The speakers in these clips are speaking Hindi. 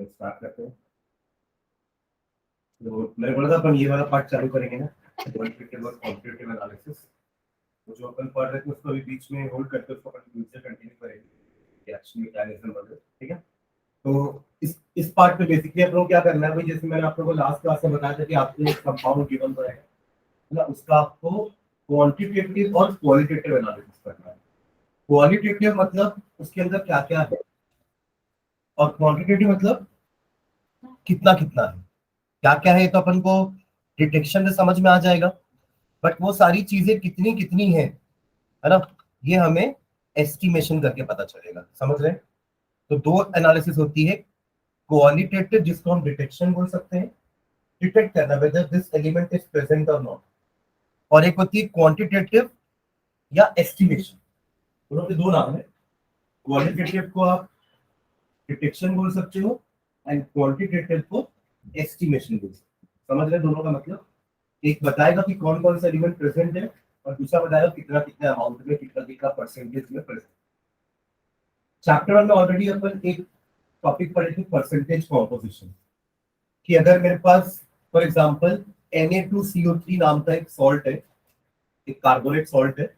स्टार्ट करते हैं। तो मैंने बोला था अपन ये वाला पार्ट चालू करेंगे ना, क्वालिटेटिव और क्वांटिटेटिव एनालिसिस। तो जो अपन पढ़ रहे थे उसको अभी बीच में होल्ड करके उसको अपन से कंटिन्यू करेंगे, एक्शन मैकेनिज्म वगैरह, ठीक है। तो इस पार्ट में बेसिकली अपन को क्या करना है भाई, जैसे मैंने आप लोगों को लास्ट क्लास में बताया था कि आपको एक कंपाउंड गिवन रहेगा ना, उसका आपको क्वांटिटेटिव और क्वालिटेटिव एनालिसिस करना है। क्वालिटेटिव मतलब उसके अंदर क्या क्या है, और क्वांटिटेटिव मतलब कितना कितना है, क्या क्या है, तो अपन को डिटेक्शन में समझ में आ जाएगा। बट वो सारी चीजें कितनी कितनी है ना, ये हमें एस्टिमेशन करके पता चलेगा। समझ रहे हैं? तो दो एनालिसिस होती है, क्वालिटेटिव जिसको हम डिटेक्शन बोल सकते हैं, डिटेक्ट करना whether this element is present और नॉट, और एक होती है क्वांटिटेटिव या एस्टिमेशन। दोनों के दो नाम है। क्वालिटेटिव को आप डिटेक्शन बोल सकते हो एंड क्वांटिटेटिव को एस्टिमेशन बोल सकते हो। समझ रहे दोनों का मतलब? एक बताएगा कि कौन कौन सा एलिमेंट प्रेजेंट है, और दूसरा बताएगा कितना कितना अमाउंट में, कितना कितना परसेंटेज में प्रेजेंट। चैप्टर 1 में ऑलरेडी अपन एक टॉपिक पढ़े थे, परसेंटेज कॉम्पोजिशन, कि अगर मेरे पास फॉर एग्जांपल Na2CO3 नाम का एक सॉल्ट है, एक कार्बोनेट सॉल्ट है,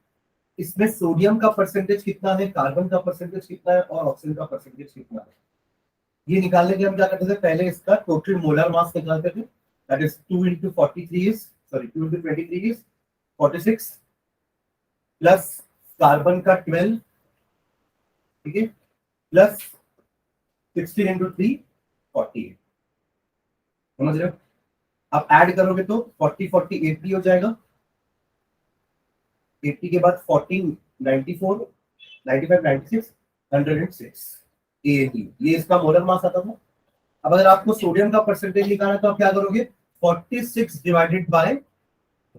इसमें सोडियम का परसेंटेज कितना है, कार्बन का परसेंटेज कितना है, और ऑक्सीजन का परसेंटेज कितना है, ये निकालने के हम क्या करते थे, पहले इसका टोटल मोलर मास निकालते थे। That is 2 into 43 is 2 into 23 is 46 plus carbon का 12, ठीक है, प्लस 16 into 3 48। समझ रहे हो? आप ऐड करोगे तो 40 40 80 हो जाएगा, 80 के बाद 14 94 95 96 106 ये इसका मोलर मास आता था। अब अगर आपको सोडियम का परसेंटेज निकालना है तो आप क्या करोगे, 46 डिवाइडेड बाय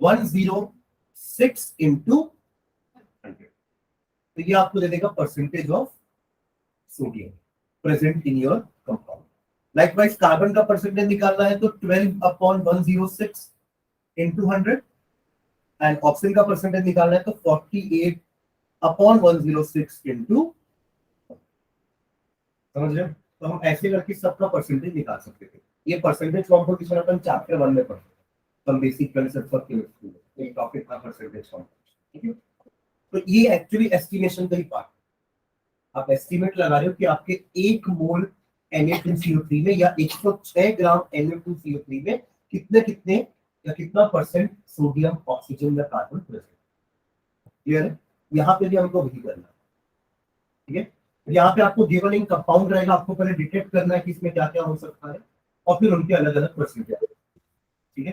106 इंटू 100, तो ये आपको दे देगा percentage of sodium present in your compound. Likewise carbon का परसेंटेज निकालना है तो 12/106 इंटू 100, एंड ऑक्सीजन का परसेंटेज निकालना है तो 48/106 इंटू। समझ रहे हो? तो हम ऐसे करके सबका परसेंटेज निकाल सकते थे। ये परसेंटेज कॉम्पोजिशन अपन चैप्टर 1 में पढ़ते हैं, तो हम बेसिक कंसेप्ट ऑफ केमिस्ट्री में एक टॉपिक का परसेंटेज कॉम्पोजिशन, ठीक है। तो ये एक्चुअली एस्टिमेशन का ही पार्ट। आप एस्टिमेट लगा रहे हो कि आपके 1 मोल Na2CO3 में या 106 ग्राम Na2CO3 में कितने कितने या कितना परसेंट सोडियम, ऑक्सीजन या कार्बन प्रेजेंट। क्लियर है? यहाँ पे भी हमको वही करना है, ठीक है। यहाँ पे आपको गिवन इन कंपाउंड रहेगा, आपको पहले डिटेक्ट करना है कि इसमें क्या क्या हो सकता है, और फिर उनके अलग अलग परसेंटेज, ठीक है।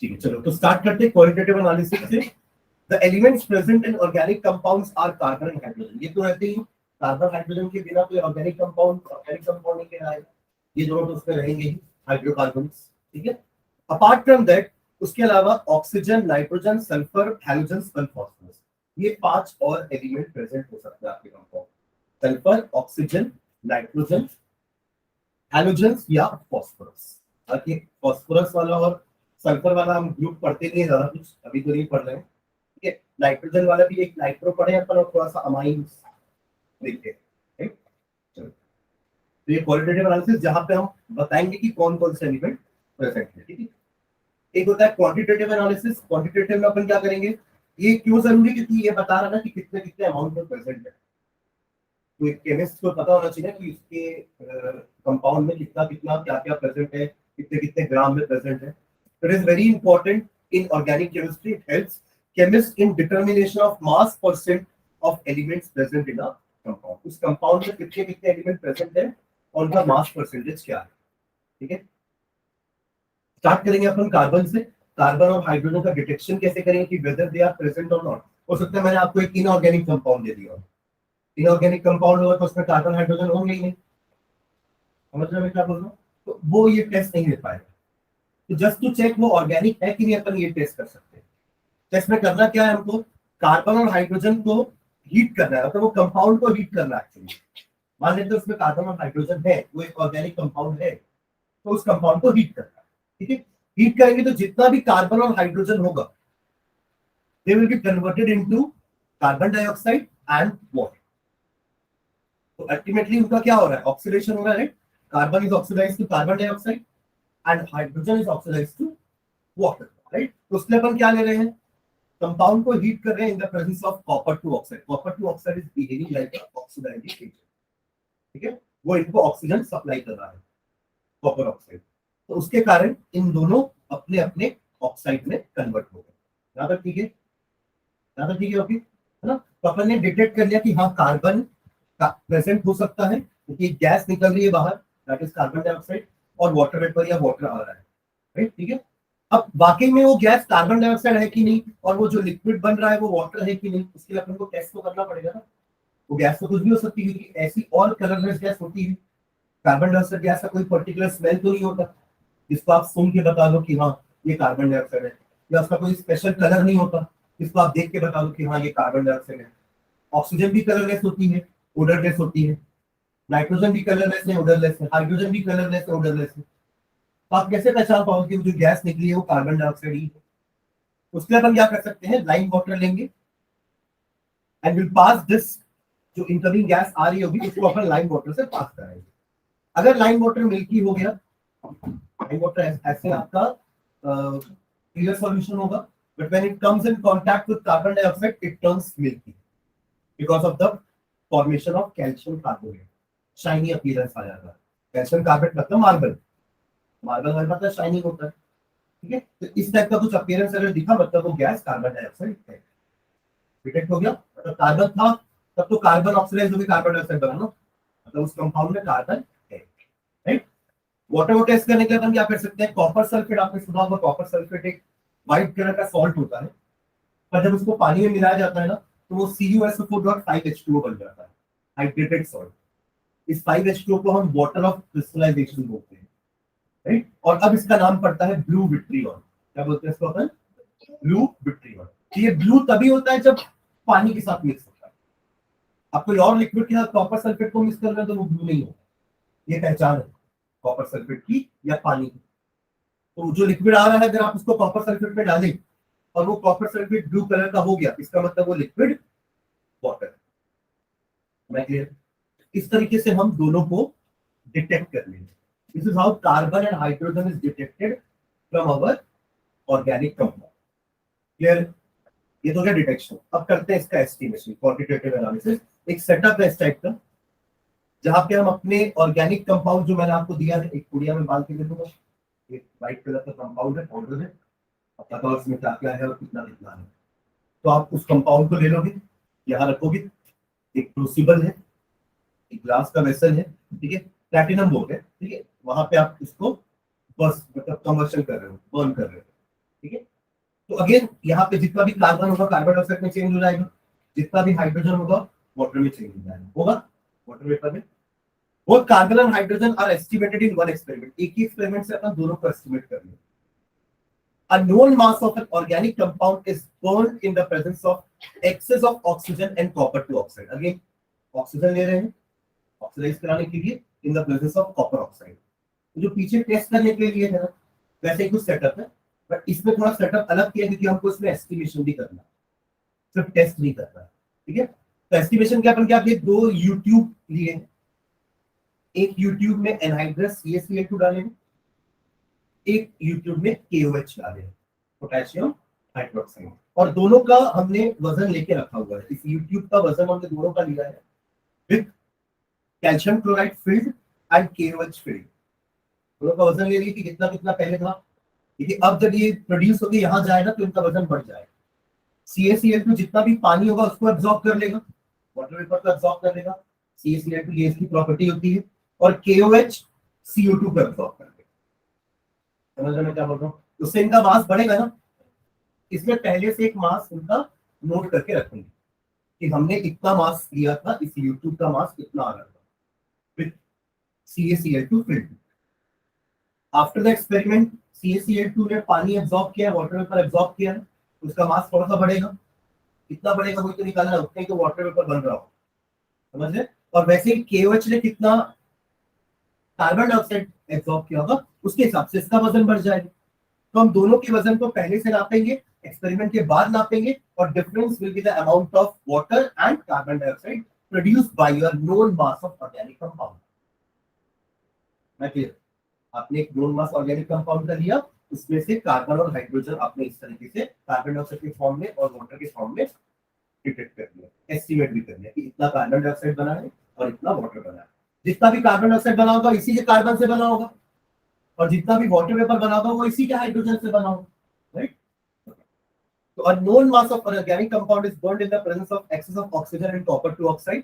ठीक है, चलो तो स्टार्ट करते हैं क्वालिटेटिव एनालिसिस से। The elements present in organic compounds are carbon and hydrogen. ये तो रहते ही, कार्बन हाइड्रोजन के बिना कोई ऑर्गेनिक कंपाउंड नहीं कहलाएगा, ये दोनों तो उसमें रहेंगे ही, हाइड्रोकार्बन्स, ठीक है। अपार्ट फ्रॉम दैट, उसके अलावा oxygen, nitrogen, sulphur, halogen and phosphorus, ये 5 और एलिमेंट प्रेजेंट हो सकते हैं आपके compound. Sulphur, oxygen, nitrogen, halogen या फास्फोरस। बाकी फास्फोरस वाला और सल्फर वाला हम ग्रुप पढ़ते नहीं, ज्यादा कुछ अभी तो नहीं पढ़ रहे हैं, ठीक है। नाइट्रोजन वाला भी एक नाइट्रो पढ़े अपन, और थोड़ा सा अमाइंस देखते हैं, ठीक। चलो, तो ये क्वालिटेटिव एनालिसिस जहां पे हम बताएंगे कि कौन कौन से एलिमेंट प्रेजेंट है, ठीक है। एक होता है क्वांटिटेटिव एनालिसिस। क्वांटिटेटिव में अपन क्या करेंगे, ये क्यों जरूरी, क्योंकि ये बता रहा ना कि कितने कितने अमाउंट में प्रेजेंट है। तो एक केमिस्ट को पता होना चाहिए कि इसके कंपाउंड में कितना कितना क्या क्या प्रेजेंट है, कितने कितने ग्राम में प्रेजेंट है। It is very important in organic chemistry. It helps chemist in determination of mass percent of elements present in a compound. उस कंपाउंड में कितने कितने एलिमेंट प्रेजेंट है और उनका मास परसेंटेज क्या है, ठीक है। स्टार्ट करेंगे अपन कार्बन से। कार्बन और हाइड्रोजन का डिटेक्शन कैसे करेंगे कि वेदर दे आर प्रेजेंट और नॉट। हो सकता है मैंने आपको एक इनऑर्गेनिक कंपाउंड दे दिया, इनऑर्गेनिक कंपाउंड होगा तो उसमें कार्बन हाइड्रोजन होंगे ही नहीं। समझ रहे हो मैं क्या बोल रहा हूँ? तो वो ये टेस्ट नहीं ले पाएगा। तो जस्ट टू चेक वो ऑर्गेनिक है कि नहीं, अपन ये टेस्ट कर सकते हैं। टेस्ट में करना क्या है हमको, कार्बन और हाइड्रोजन को हीट करना है, तो वो कंपाउंड को हीट करना है एक्चुअली। मान लेते हैं उसमें कार्बन और हाइड्रोजन है, वो एक ऑर्गेनिक कंपाउंड है, तो उस कंपाउंड को हीट करना है, ठीक है। हीट करेंगे तो जितना भी कार्बन और हाइड्रोजन होगा, they will be converted into carbon dioxide and water. तो अल्टीमेटली उनका क्या हो रहा है, ऑक्सीडेशन हो रहा है, carbon is oxidised to carbon dioxide and hydrogen is oxidised to water, right. तो उसमें अपन क्या ले रहे हैं, कंपाउंड को हीट कर रहे हैं in the presence of copper two oxide. Copper two oxide is behaving like oxidising agent, ठीक है, वो इनको ऑक्सीजन सप्लाई कर रहा है, कॉपर ऑक्साइड। तो उसके कारण इन दोनों अपने अपने ऑक्साइड में कन्वर्ट हो गए। यहां तक ठीक है, यहां तक ठीक है, ओके है ना। तो अपन ने डिटेक्ट कर लिया कि हाँ कार्बन का प्रेजेंट हो सकता है क्योंकि गैस निकल रही है बाहर, दैट इज कार्बन डाइऑक्साइड, और वाटर वेपर या वाटर आ रहा है, राइट, ठीक है। अब वाकई में वो गैस कार्बन डाइऑक्साइड है कि नहीं, और वो जो लिक्विड बन रहा है वो वाटर है कि नहीं, उसके लिए अपन को टेस्ट तो करना पड़ेगा ना। वो गैस तो कुछ भी हो सकती है क्योंकि ऐसी और कलरलेस गैस होती है। कार्बन डाइऑक्साइड गैस का कोई पर्टिकुलर स्मेल तो नहीं होता जिसको आप सुन के बता दो कि हाँ ये कार्बन डाइऑक्साइड है, या उसका कोई स्पेशल कलर नहीं होता जिसको आप देख के बता दो कि हाँ ये कार्बन डाइऑक्साइड है। ऑक्सीजन भी कलरलेस होती है, ओडरलेस होती है, नाइट्रोजन भी कलरलेस है, ओडरलेस है, हाइड्रोजन भी कलरलेस है, ओडरलेस है। तो आप कैसे पहचान पाओगे कि जो गैस निकली है वो कार्बन डाइऑक्साइड ही है। उसके लिए अपन क्या कर सकते हैं, लाइम वाटर लेंगे एंड विल पास दिस, जो इनकमिंग गैस आ रही होगी उसको अपन लाइम वाटर से पास कराएंगे। अगर लाइम वाटर मिल्की हो गया, लाइम वाटर ऐसे आपका क्लियर सॉल्यूशन होगा, but when it comes in contact with carbon dioxide it turns milky because of the formation of calcium carbonate, shiny appearance आ जाता है। कैल्शियम कार्बोनेट मतलब मार्बल, मार्बल हमारे पास शाइनिंग होता है, ठीक है। तो इस टाइप का कुछ अपीयरेंस अगर दिखा मतलब वो गैस कार्बन डाइऑक्साइड है। डिटेक्ट हो गया, मतलब कार्बन था तब तो कार्बन ऑक्सीडाइज होकर कार्बन डाइऑक्साइड बना ना, मतलब उस कंपाउंड में कार्बन है, राइट। वाटर को टेस्ट करने के लिए हम क्या कर सकते हैं, कॉपर सल्फेट, आपने सुना होगा कॉपर सल्फेट एक व्हाइट कलर का सॉल्ट होता है, पर जब उसको पानी में मिलाया जाता है ना तो वो CuSO4.5H2O बन जाता है, हाइड्रेटेड सॉल्ट। इस 5H2O को हम वाटर ऑफ क्रिस्टलाइजेशन बोलते हैं, राइट। और अब इसका नाम पड़ता है ब्लू विट्रियॉन। क्या बोलते हैं इसको अपन, ब्लू विट्रियॉन। ये ब्लू तभी होता है जब पानी के साथ मिक्स होता है। आप कोई और लिक्विड के साथ कॉपर सल्फेट को मिक्स कर रहे हैं तो वो ब्लू नहीं होगा। ये पहचान है कॉपर सल्फेट की या पानी की। तो जो लिक्विड आ रहा है अगर आप उसको कॉपर सल्फेट में डालें और वो कॉपर सल्फेट ब्लू कलर का हो गया, इसका मतलब वो लिक्विड वाटर है। मैं क्लियर, इस तरीके से हम दोनों को डिटेक्ट कर लेंगे। This is how carbon and hydrogen is detected from our organic compound. Clear, ये तो क्या डिटेक्शन। अब करते हैं इसका एस्टिमेशन, क्वांटिटेटिव एनालिसिस। एक सेटअप है इस टाइप का जहां पे हम अपने ऑर्गेनिक कंपाउंड जो मैंने आपको दिया है, एक पुड़िया में बांध के दे दूंगा, एक व्हाइट कलर का कंपाउंड है, पाउडर है, पता तो उसमें क्या क्या है और कितना कितना है। तो आप उस कंपाउंड को ले लोगे, यहाँ रखोगे, एक क्रूसिबल है, एक ग्लास का वेसल है, ठीक है, प्लैटिनम बोर्ड है, ठीक है, वहां पे आप इसको बस मतलब कन्वर्शन कर रहे हो, बर्न कर रहे हो, ठीक है। तो अगेन यहाँ पे जितना भी कार्बन होगा कार्बन डाइऑक्साइड में चेंज हो जाएगा, जितना भी हाइड्रोजन होगा वाटर में चेंज हो जाएगा, होगा वाटर वेपर में। Both carbon and hydrogen are estimated in one experiment. एक ही एक्सपेरिमेंट से अपन दोनों को एस्टिमेट कर लेंगे। A known mass of an organic compound is burned in the presence of excess of oxygen and copper to oxide. Again, oxygen ले रहे हैं ऑक्सीडाइज कराने के लिए इन the presence of copper oxide. जो पीछे टेस्ट करने के लिए है ना, वैसे ही कुछ सेटअप है, बट इसमें थोड़ा सेटअप अलग किया क्योंकि हमको इसमें एस्टिमेशन भी करना, सिर्फ टेस्ट नहीं करना, ठीक है। तो एस्टिमेशन क्या अपन क्या किए, दो यूट्यूब लिए, एक यूट्यूब में एनहाइड्रस CaCl2 डालेंगे, एक यूट्यूब में KOH डालेंगे, पोटेशियम हाइड्रोक्साइड, और दोनों का हमने वजन लेके रखा हुआ है। इस यूट्यूब का वजन हमने दोनों का लिया है with calcium chloride field and KOH field. दोनों का वजन ले लिए कि कितना कितना पहले था, क्योंकि अब जब ये प्रोड्यूस होकर यहाँ जाएगा तो इनका वजन बढ़ जाएगा। CaCl2 जितना भी पानी होगा उसको एब्जॉर्ब कर लेगा, वाटर वेपर को एब्जॉर्ब कर लेगा, CaCl2 ये इसकी प्रॉपर्टी होती है, और KOH CO2 को एब्जॉर्ब कर लेगा। समझ रहे मैं क्या बोल रहा हूँ, उससे इनका मास बढ़ेगा ना। इसमें पहले से एक मास इनका नोट करके रखेंगे कि हमने इतना मास लिया था, इस यूट्यूब का मास कितना आ रहा था with CaCl2 field. After the experiment CaCl2 ने पानी एब्जॉर्ब किया, वाटर वेपर एब्जॉर्ब किया, उसका मास थोड़ा सा बढ़ेगा। कितना बढ़ेगा वही तो निकालना है, उतने तो वाटर वेपर बन रहा हो, समझ रहे। और वैसे ही KOH ने कितना कार्बन डाइऑक्साइड एब्जॉर्ब किया होगा उसके हिसाब से इसका वजन बढ़ जाएगा। तो हम दोनों के वजन को पहले से नापेंगे, एक्सपेरिमेंट के बाद नापेंगे, और difference will be the amount of water and carbon dioxide produced by your known mass of organic compound. मैं क्लियर? आपने एक नोन मास ऑर्गेनिक कंपाउंड का लिया, उसमें से कार्बन और हाइड्रोजन आपने इस तरीके से कार्बन डाइऑक्साइड के फॉर्म में और वाटर के फॉर्म में डिटेक्ट कर लिया, एस्टिमेट भी कर लिया कि इतना कार्बन डाइऑक्साइड बना है और इतना वाटर बना है। जितना भी कार्बन डाइऑक्साइड बना होगा इसी के कार्बन से बना होगा, और जितना भी वाटर वेपर बना होगा वो इसी के हाइड्रोजन से बना होगा, right? So a known mass of an organic compound is burned in the presence of excess of oxygen and copper 2 oxide.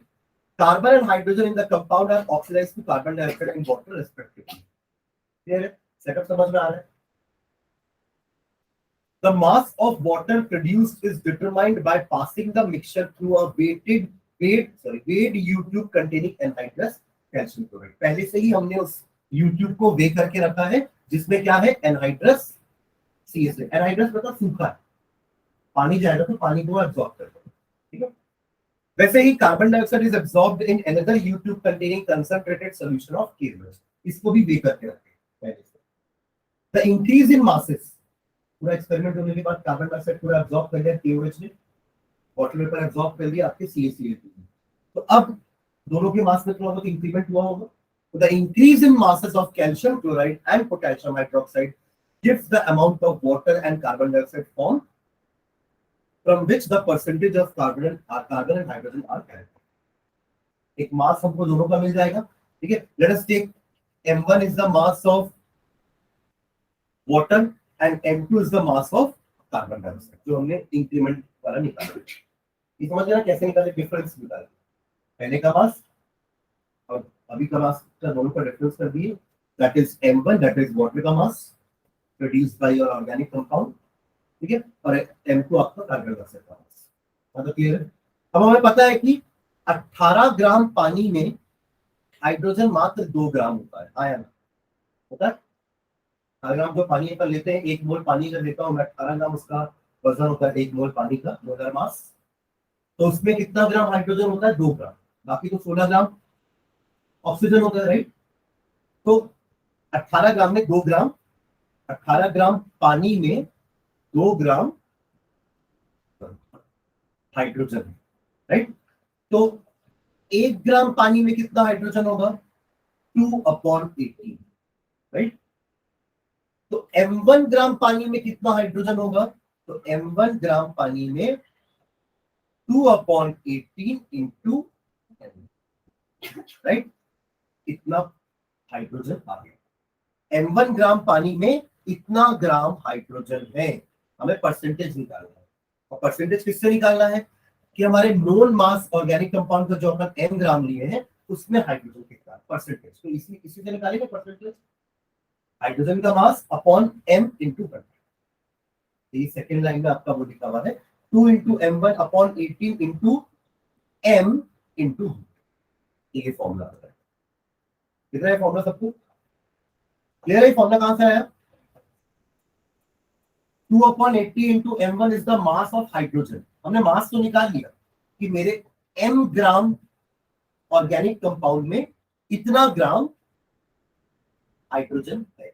Carbon and hydrogen in the compound are oxidized to carbon dioxide and water respectively. Clear है? Setup समझ में आ रहा है? The mass of water produced is determined by passing the mixture through a weighed U tube containing anhydrous calcium chloride. पहले से ही हमने उस U tube को वे करके रखा है जिसमें क्या है, anhydrous CSA. anhydrous मतलब सूखा है, पानी जाएगा तो पानी को एब्जॉर्ब कर लेगा, ठीक है? वैसे ही carbon dioxide is absorbed in another U tube containing concentrated solution of KOH. इसको भी वे करके रखते हैं पहले से. The increase in masses, पूरा एक्सपेरिमेंट होने के बाद कार्बन डाइऑक्साइड पूरा एब्जॉर्ब कर लिया KOH ने, वाटर वेपर एब्जॉर्ब कर लिया आपके CaCl2 ने. तो अब दोनों के मास में थोड़ा बहुत इंक्रीमेंट हुआ होगा. The increase in masses of calcium chloride and potassium hydroxide gives the amount of water and carbon dioxide formed from which the percentage of carbon and hydrogen are calculated. एक मास हमको दोनों का मिल जाएगा, ठीक है? Let us take M1 is the mass of water and M2 is the mass of carbon dioxide, जो हमने इंक्रीमेंट वाला निकाला. ये समझ गए ना कैसे निकाले, डिफरेंस निकाले, पहले का मास और अभी का मास का दोनों का डिफरेंस कर दिए. That is M1, that is water का मास produced by your organic compound, ठीक है? और M2 आपका कार्बन डाइऑक्साइड का मास. मतलब क्लियर है? अब हमें पता है कि 18 ग्राम पानी में हाइड्रोजन मात्र 2 ग्राम होता है, आया ना? होता है 18 ग्राम जो पानी का लेते हैं, 1 मोल पानी का लेता हूं मैं, 18 ग्राम उसका वजन होता है, 1 मोल पानी का 2000 मास. तो उसमें कितना ग्राम हाइड्रोजन होता है? 2 ग्राम. बाकी तो 16 ग्राम ऑक्सीजन होता है, राइट? तो 18 ग्राम में 2 ग्राम, 18 ग्राम पानी में 2 ग्राम हाइड्रोजन, राइट? तो 1 ग्राम पानी में कितना हाइड्रोजन होगा? 2/18, राइट? तो M1 ग्राम पानी में कितना हाइड्रोजन होगा? तो M1 ग्राम पानी में 2/18 इंटू, राइट? इतना हाइड्रोजन आ गया. M1 ग्राम पानी में इतना ग्राम हाइड्रोजन है. हमें परसेंटेज निकालना है, और परसेंटेज किससे निकालना है कि हमारे नोन मास ऑर्गेनिक कंपाउंड का जो अपन M ग्राम लिए हैं उसमें हाइड्रोजन कितना परसेंटेज. तो इसी से निकालेंगे परसेंटेज, हाइड्रोजन का मास अपॉन M इंटू 100. ये सेकेंड लाइन में आपका वो लिखा हुआ है 2 into M1 upon 18 into M into, ये फॉर्मूला आता है. कितना है फॉर्मूला? सबको क्लियर है? फॉर्मूला कहां से आया? 2/80 into M1 is the mass of hydrogen. हमने मास तो निकाल लिया कि मेरे M ग्राम ऑर्गेनिक कंपाउंड में इतना ग्राम हाइड्रोजन है.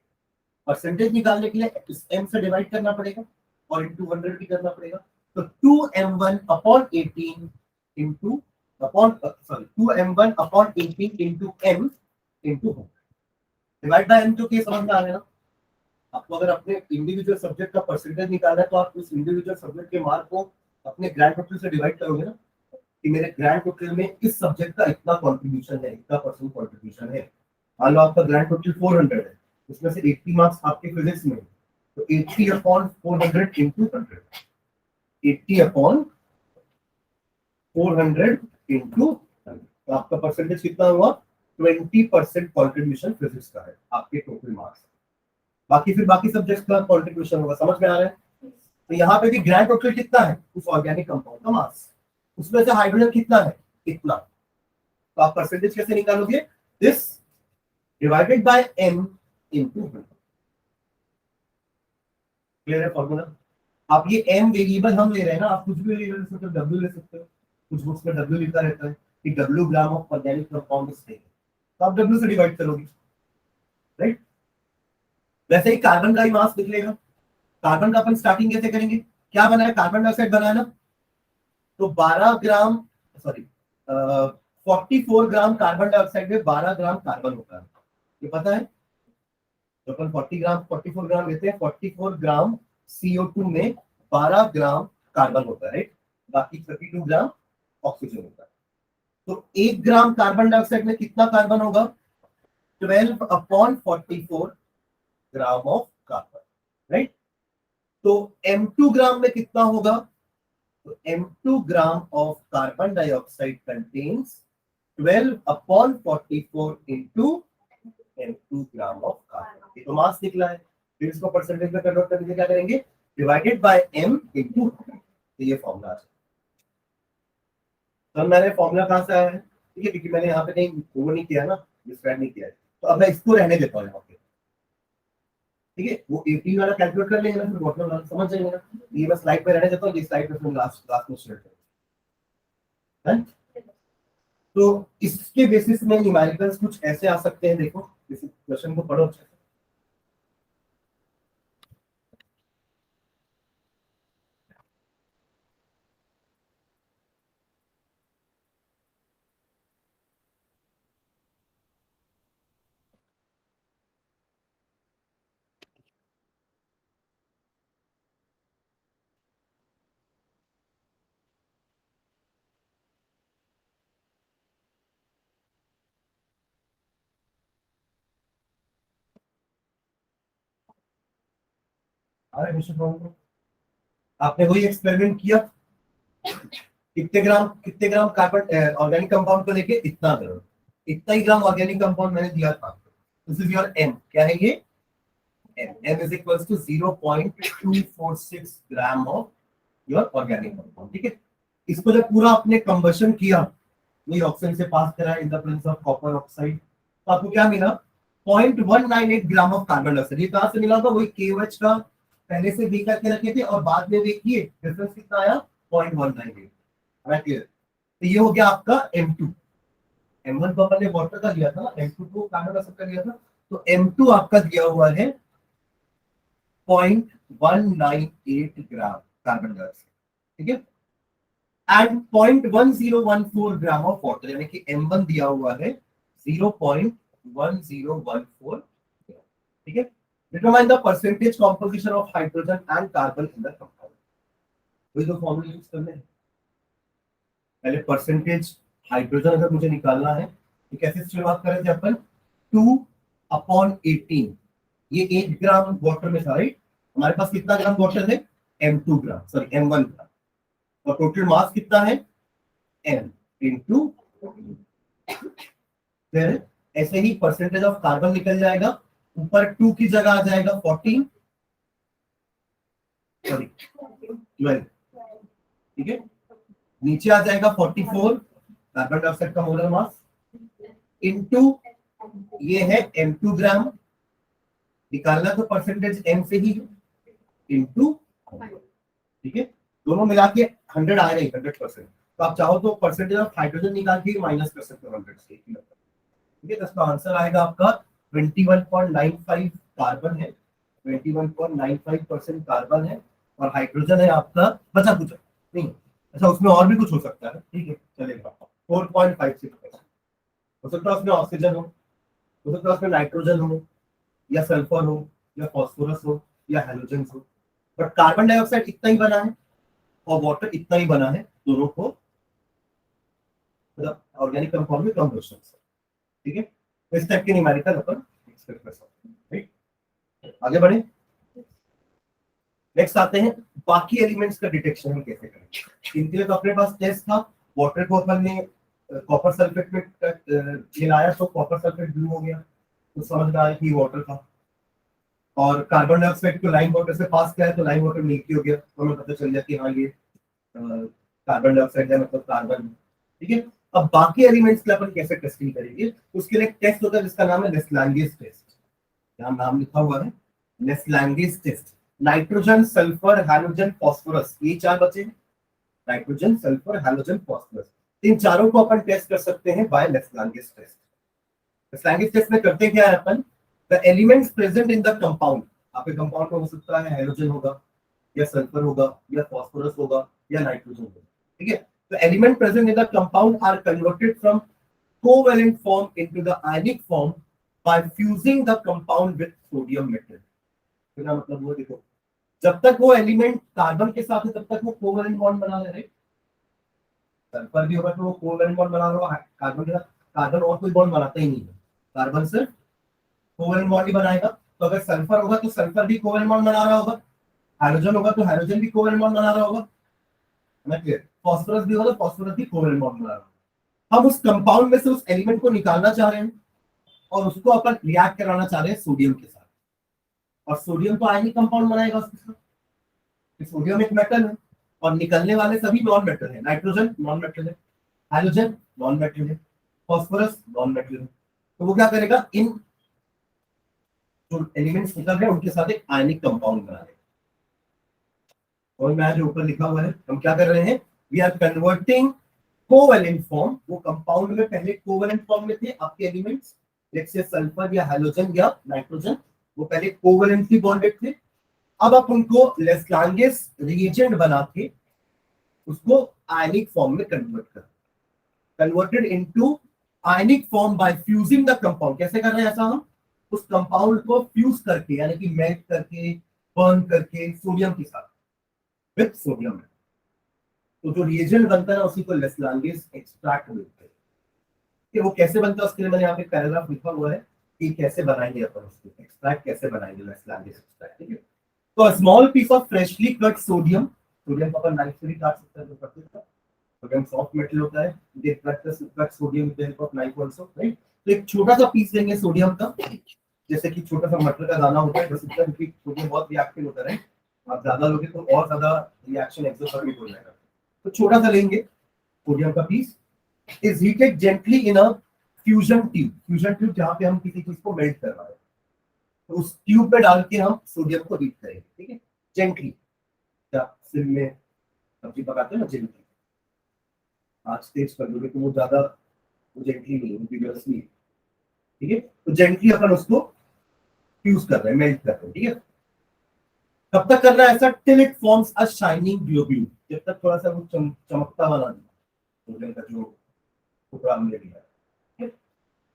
परसेंटेज निकालने के लिए इस M से डिवाइड करना पड़ेगा और इंटू 100 भी करना पड़ेगा. तो 2M1/18 into upon 2M1/18 into M into 100 divide by M. जो केस समझ में आ रहा है ना आपको? अगर अपने इंडिविजुअल सब्जेक्ट का परसेंटेज निकालना है तो आप उस इंडिविजुअल सब्जेक्ट के मार्क को अपने ग्रैंड टोटल से डिवाइड करोगे ना, कि मेरे ग्रैंड टोटल में इस सब्जेक्ट का इतना कंट्रीब्यूशन है, इतना परसेंट कंट्रीब्यूशन है. मान लो आपका ग्रैंड टोटल 400 है, उसमें से 80 मार्क्स आपके फिजिक्स में, तो 80/400 इंटू 100, 80/400 इंटू 100. तो आपका परसेंटेज कितना हुआ? 20% कंट्रीब्यूशन फिजिक्स का है आपके टोटल मार्क्स. बाकी फिर बाकी सब्जेक्ट्स का कंट्रीब्यूशन होगा. समझ में आ रहा है? तो यहाँ पे भी ग्रैंड टोटल कितना है उस ऑर्गेनिक कंपाउंड का मास, उसमें से हाइड्रोजन कितना है? इतना. तो आप परसेंटेज कैसे निकालोगे? This divided by M into 100. Clear है फॉर्मूला? आप ये M वेरिएबल हम ले रहे हैं ना, आप कुछ भी वेरिएबल ले सकते हो, W ले सकते हो. कुछ बुक्स में W लिखा रहता है कि W gram of organic compound is taken, तो आप W से डिवाइड करोगे, राइट? वैसे ही कार्बन का ही मास निकलेगा. कार्बन का अपन स्टार्टिंग कैसे करेंगे? क्या बनाया? कार्बन डाइऑक्साइड बनाया ना, तो 12 ग्राम 44 ग्राम कार्बन डाइऑक्साइड में 12 ग्राम कार्बन होता है, ये पता है। तो अपन 44 ग्राम लेते हैं, 44 ग्राम CO2 में 12 ग्राम कार्बन होता है, राइट। बाकी 32 ग्राम ऑक्सीजन होता है। तो 1 ग्राम कार्बन डाइऑक्साइड में कितना कार्बन होगा? 12/44 ग्राम ऑफ कार्बन, राइट। तो M2 ग्राम में कितना होगा? तो M2 gram of carbon dioxide contains 12/44 into M2 gram of carbon. ये तो मास निकला है, फिर इसको परसेंटेज में कन्वर्ट करने के क्या करेंगे? डिवाइडेड बाय M इंटू, तो ये फॉर्मूला है। तो मैंने फॉर्मूला कहां से आया है? ठीक है, क्योंकि मैंने यहाँ पे कहीं वो नहीं किया ना, डिस्क्राइब नहीं किया है, तो अब मैं इसको रहने देता हूँ यहाँ पे। ठीक है, वो 18 वाला कैलकुलेट कर लेंगे ना, फिर बॉटम वाला समझ जाएंगे ना। ये मैं स्लाइड पे रहने देता हूँ, ये स्लाइड पे फिर लास्ट में शेयर करेंगे। तो इसके बेसिस में न्यूमेरिकल्स कुछ ऐसे आ सकते हैं, देखो इस क्वेश्चन को पढ़ो अच्छे से। अरे मिस्टर, आपने वही एक्सपेरिमेंट किया, कितने ग्राम कार्बन ऑर्गेनिक कंपाउंड को लेके इतना ग्राम, इतना ही ग्राम ऑर्गेनिक कंपाउंड मैंने दिया था। दिस इज योर M, क्या है ये? M is equals to 0.246 gram of your organic compound. ठीक है, इसको जब पूरा आपने कंबशन किया, ये ऑक्सीजन से पास करा इन the presence of copper oxide, तो आपको क्या मिला? 0.198 ग्राम ऑफ कार्बन डाइऑक्साइड। ये कहां से मिला था? वही KOH का पहले से भी करके रखे थे और बाद में भी किए, डिफरेंस कितना आया? 0.198। क्लियर? तो ये हो गया आपका M2। M1 को अपन ने वाटर का लिया था ना, M2 को कार्बन डाइऑक्साइड का लिया था, तो M2 आपका दिया हुआ है 0.198 ग्राम कार्बन डाइऑक्साइड। ठीक है, एंड 0.1014 ग्राम ऑफ वाटर, यानी कि M1 दिया हुआ है 0.1014। ठीक है, determine the percentage composition of hydrogen and carbon in the compound. वही तो फॉर्मूला यूज करने हैं। पहले परसेंटेज हाइड्रोजन अगर मुझे निकालना है तो कैसे शुरुआत करें थे अपन? 2/18, ये 1 ग्राम वाटर में था, राइट। हमारे पास कितना ग्राम वाटर है? M2 ग्राम, सॉरी M1 ग्राम, और टोटल मास कितना है? M इंटू, फिर ऐसे ही परसेंटेज ऑफ कार्बन निकल जाएगा, ऊपर 2 की जगह आ जाएगा 14, सॉरी 12। ठीक है, नीचे आ जाएगा 44 कार्बन डाइऑक्साइड का मोलर मास, इनटू ये है M2 ग्राम, निकालना तो परसेंटेज M से ही है, इनटू। ठीक है, दोनों मिला के 100 आ रहे हैं, 100%। तो आप चाहो तो परसेंटेज ऑफ हाइड्रोजन निकाल के माइनस कर सकते हो 100 से। ठीक है, तो इसका आंसर आएगा आपका 21.95 कार्बन है, 21.95% कार्बन है, और हाइड्रोजन है आपका, बचा कुछ नहीं, अच्छा उसमें और भी कुछ हो सकता है। ठीक है, चलेगा 4.56%। हो सकता है उसमें ऑक्सीजन हो सकता है उसमें नाइट्रोजन हो, या सल्फर हो, या फॉस्फोरस हो, या हेलोजन हो, बट कार्बन डाइऑक्साइड इतना ही बना है और वाटर इतना ही बना है, दोनों को मतलब ऑर्गेनिक कंपाउंड में कम क्वेश्चन। ठीक है, तो इस टाइप के न्यूमेरिकल अपन एक्सपेक्ट कर सकते हैं, राइट। आगे बढ़े, नेक्स्ट आते हैं बाकी एलिमेंट्स का डिटेक्शन हम कैसे करेंगे। इनके लिए तो अपने पास टेस्ट था, वाटर को अपन ने कॉपर सल्फेट में मिलाया तो कॉपर सल्फेट ब्लू हो गया, तो समझ में आया कि वाटर था। और कार्बन डाइऑक्साइड को लाइम वाटर से पास किया है तो लाइम वाटर मिल्की हो गया, तो हमें पता चल गया कि हाँ ये कार्बन डाइऑक्साइड है, मतलब कार्बन। ठीक है, अब बाकी एलिमेंट्स के अपन कैसे टेस्टिंग करेंगे? उसके लिए एक टेस्ट होता है जिसका नाम है लेस्लांगेस टेस्ट। यहाँ नाम लिखा हुआ है Lassaigne's test. Nitrogen, sulphur, halogen, phosphorus, ये 4 बचे हैं। नाइट्रोजन, सल्फर, हैलोजन, फॉस्फोरस, इन चारों को अपन टेस्ट कर सकते हैं by Lassaigne's test. Lassaigne's test में करते क्या है अपन? The elements present in the compound, आपके कंपाउंड में हो सकता है हैलोजन होगा, या सल्फर होगा, या फॉस्फोरस होगा, या नाइट्रोजन होगा। ठीक है, तो The element present in the compound are converted from covalent form into the ionic form by fusing the compound with sodium metal. क्या मतलब वो देखो, जब तक वो एलिमेंट कार्बन के साथ है तब तक वो कोवेलेंट बॉन्ड बना ले रहे। सल्फर भी होगा तो वो कोवेलेंट बॉन्ड बना रहा होगा कार्बन के साथ। कार्बन और कोई बॉन्ड बनाता ही नहीं है, कार्बन सिर्फ कोवेलेंट बॉन्ड ही बनाएगा। तो अगर सल्फर होगा तो सल्फर भी कोवेलेंट बॉन्ड बना रहा होगा, हाइड्रोजन होगा तो हाइड्रोजन भी कोवेलेंट बॉन्ड बना रहा होगा, समझ गए। फॉस्फोरस भी होगा तो फॉस्फोरस भी कोवेलेंट बॉन्ड बना रहा होगा। हम उस कंपाउंड में से उस एलिमेंट को निकालना चाह रहे हैं और उसको अपन रिएक्ट कराना चाह रहे हैं सोडियम के साथ, और सोडियम तो आयनिक कंपाउंड बनाएगा उसके साथ। सोडियम एक मेटल है और निकलने वाले सभी नॉन मेटल है। नाइट्रोजन नॉन मेटल है, हाइड्रोजन नॉन मेटल है, फॉस्फोरस नॉन मेटल है। तो वो क्या करेगा, इन जो एलिमेंट्स निकल रहे हैं उनके साथ एक आयनिक कंपाउंड बना देगा। और मैं जो ऊपर लिखा हुआ है, हम क्या कर रहे हैं, we are converting covalent form. वो कंपाउंड में पहले कोवेलेंट फॉर्म में थे आपके एलिमेंट्स, जैसे सल्फर या हाइड्रोजन या नाइट्रोजन, वो पहले कोवेलेंटली बॉन्डेड थे। अब आप उनको लेस्लांगेस रिएजेंट बना के उसको आयनिक फॉर्म में converted into ionic form by fusing the compound. कैसे कर रहे हैं ऐसा, हम उस कंपाउंड को फ्यूज करके यानी कि मेल्ट करके बर्न करके सोडियम के साथ विद सोडियम। तो जो रिएजेंट बनता है ना उसी को लेस्लांगेस एक्सट्रैक्ट बोलते हैं। कि वो कैसे बनता है उसके लिए मैंने यहाँ पे पैराग्राफ लिखा हुआ है कि कैसे बनाएंगे अपन उसको, एक्सट्रैक्ट कैसे बनाएंगे लेस्लांगेस एक्सट्रैक्ट, ठीक है। तो a small piece of freshly cut sodium, sodium को अपन नाइफ से भी काट सकते हैं, सोडियम सॉफ्ट मेटल होता है, they cut sodium with the help of knife also, right. तो एक छोटा सा पीस लेंगे सोडियम का, जैसे कि छोटा सा मटर का दाना होता है बस इतना, क्योंकि सोडियम बहुत रिएक्टिव होता है, राइट। आप ज्यादा लोगे तो और ज्यादा रिएक्शन एक्सोथर्मिक हो जाएगा। तो छोटा सा लेंगे सोडियम का piece, is heated gently in a fusion tube. Fusion tube जहां पे हम किसी चीज को मेल्ट कर रहे हैं, तो उस ट्यूब पे डाल के हम सोडियम को हीट करेंगे, ठीक है, जेंटली। क्या सिर में सब्जी पकाते हैं ना जेंटली, आज तेज कर दोगे तो वो ज्यादा वो जेंटली नहीं होगी, व्यवस्थित, ठीक है। तो जेंटली अपन उसको फ्यूज कर रहे हैं, मेल्ट कर रहे हैं, ठीक है। कब तक करना है ऐसा, till it forms a shining globule, जब तक थोड़ा सा वो चमकता वाला सोडियम का जो टुकड़ा हमने लिया है।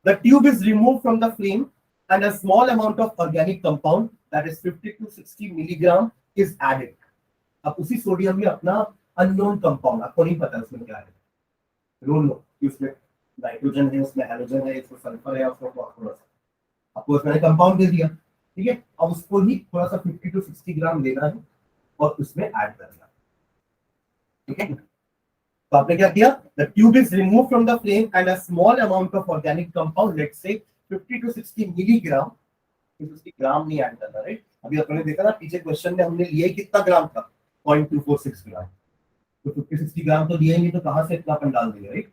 The tube is removed from the flame and a small amount of organic compound that is 50 to 60 milligram is added. अब उसी सोडियम में अपना अननोन कंपाउंड, आपको नहीं पता उसमें क्या है, डोंट नो कि उसमें नाइट्रोजन है, उसमें हाइड्रोजन है, उसमें सल्फर है, उसमें फॉस्फोरस है, आपको उसमें कंपाउंड दे दिया, ठीक है। अब उसको ही थोड़ा सा 50 टू 60 ग्राम लेना है और उसमें ऐड करना है, ठीक है। तो आपने क्या किया, the tube is removed from the flame and a small amount of organic compound, let's say 50 to 60 milligram, 60 ग्राम नहीं ऐड करना, राइट। अभी आपने देखा ना पीछे क्वेश्चन में हमने लिया ही कितना ग्राम था, 0.246 ग्राम। तो 50-60 ग्राम तो लिया ही नहीं, तो कहां से इतना अपन डाल देंगे, राइट।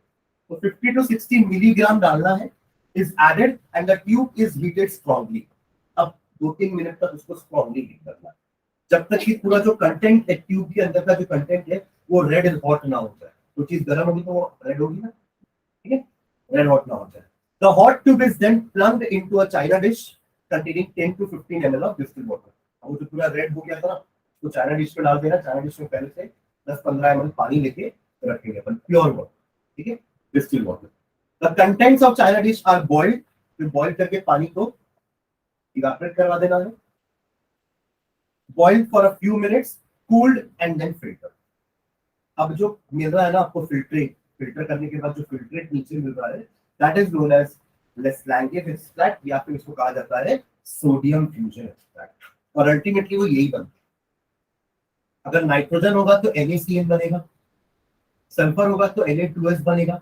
तो 50 to 60 मिलीग्राम डालना है, is added and the tube is heated strongly। अब 2-3 मिनट तक उसको स्ट्रांगली हीट करना है, जब तक कि पूरा जो कंटेंट है ट्यूब के अंदर का जो कंटेंट है वो रेड एंड हॉट ना हो जाए। तो चीज गर्म होगी तो वो रेड होगी ना, ठीक है, रेड हॉट ना हो जाए। The hot tube is then plunged into a china dish containing 10 to 15 ml of distilled water. वो जो पूरा रेड हो गया था ना, तो चाइना डिश में डाल देना। चाइना डिश में पहले से 10-15 ml पानी लेके रखेंगे अपन, प्योर वाटर, ठीक है, distilled water. The contents of china dish are boiled, फिर बॉइल करके पानी को इवापोरेट करवा देना है, boiled for a few minutes, cooled and then filter. अब जो मिल रहा है ना आपको फिल्ट्रेट, फिल्टर करने के बाद जो फिल्ट्रेट नीचे मिल रहा है, that is known as Lassaigne's extract, या फिर इसको कहा जाता है सोडियम फ्यूजन एक्सट्रैक्ट। और अल्टीमेटली वो यही बनता है। अगर नाइट्रोजन होगा तो NaCl बनेगा, सल्फर होगा तो Na2S बनेगा,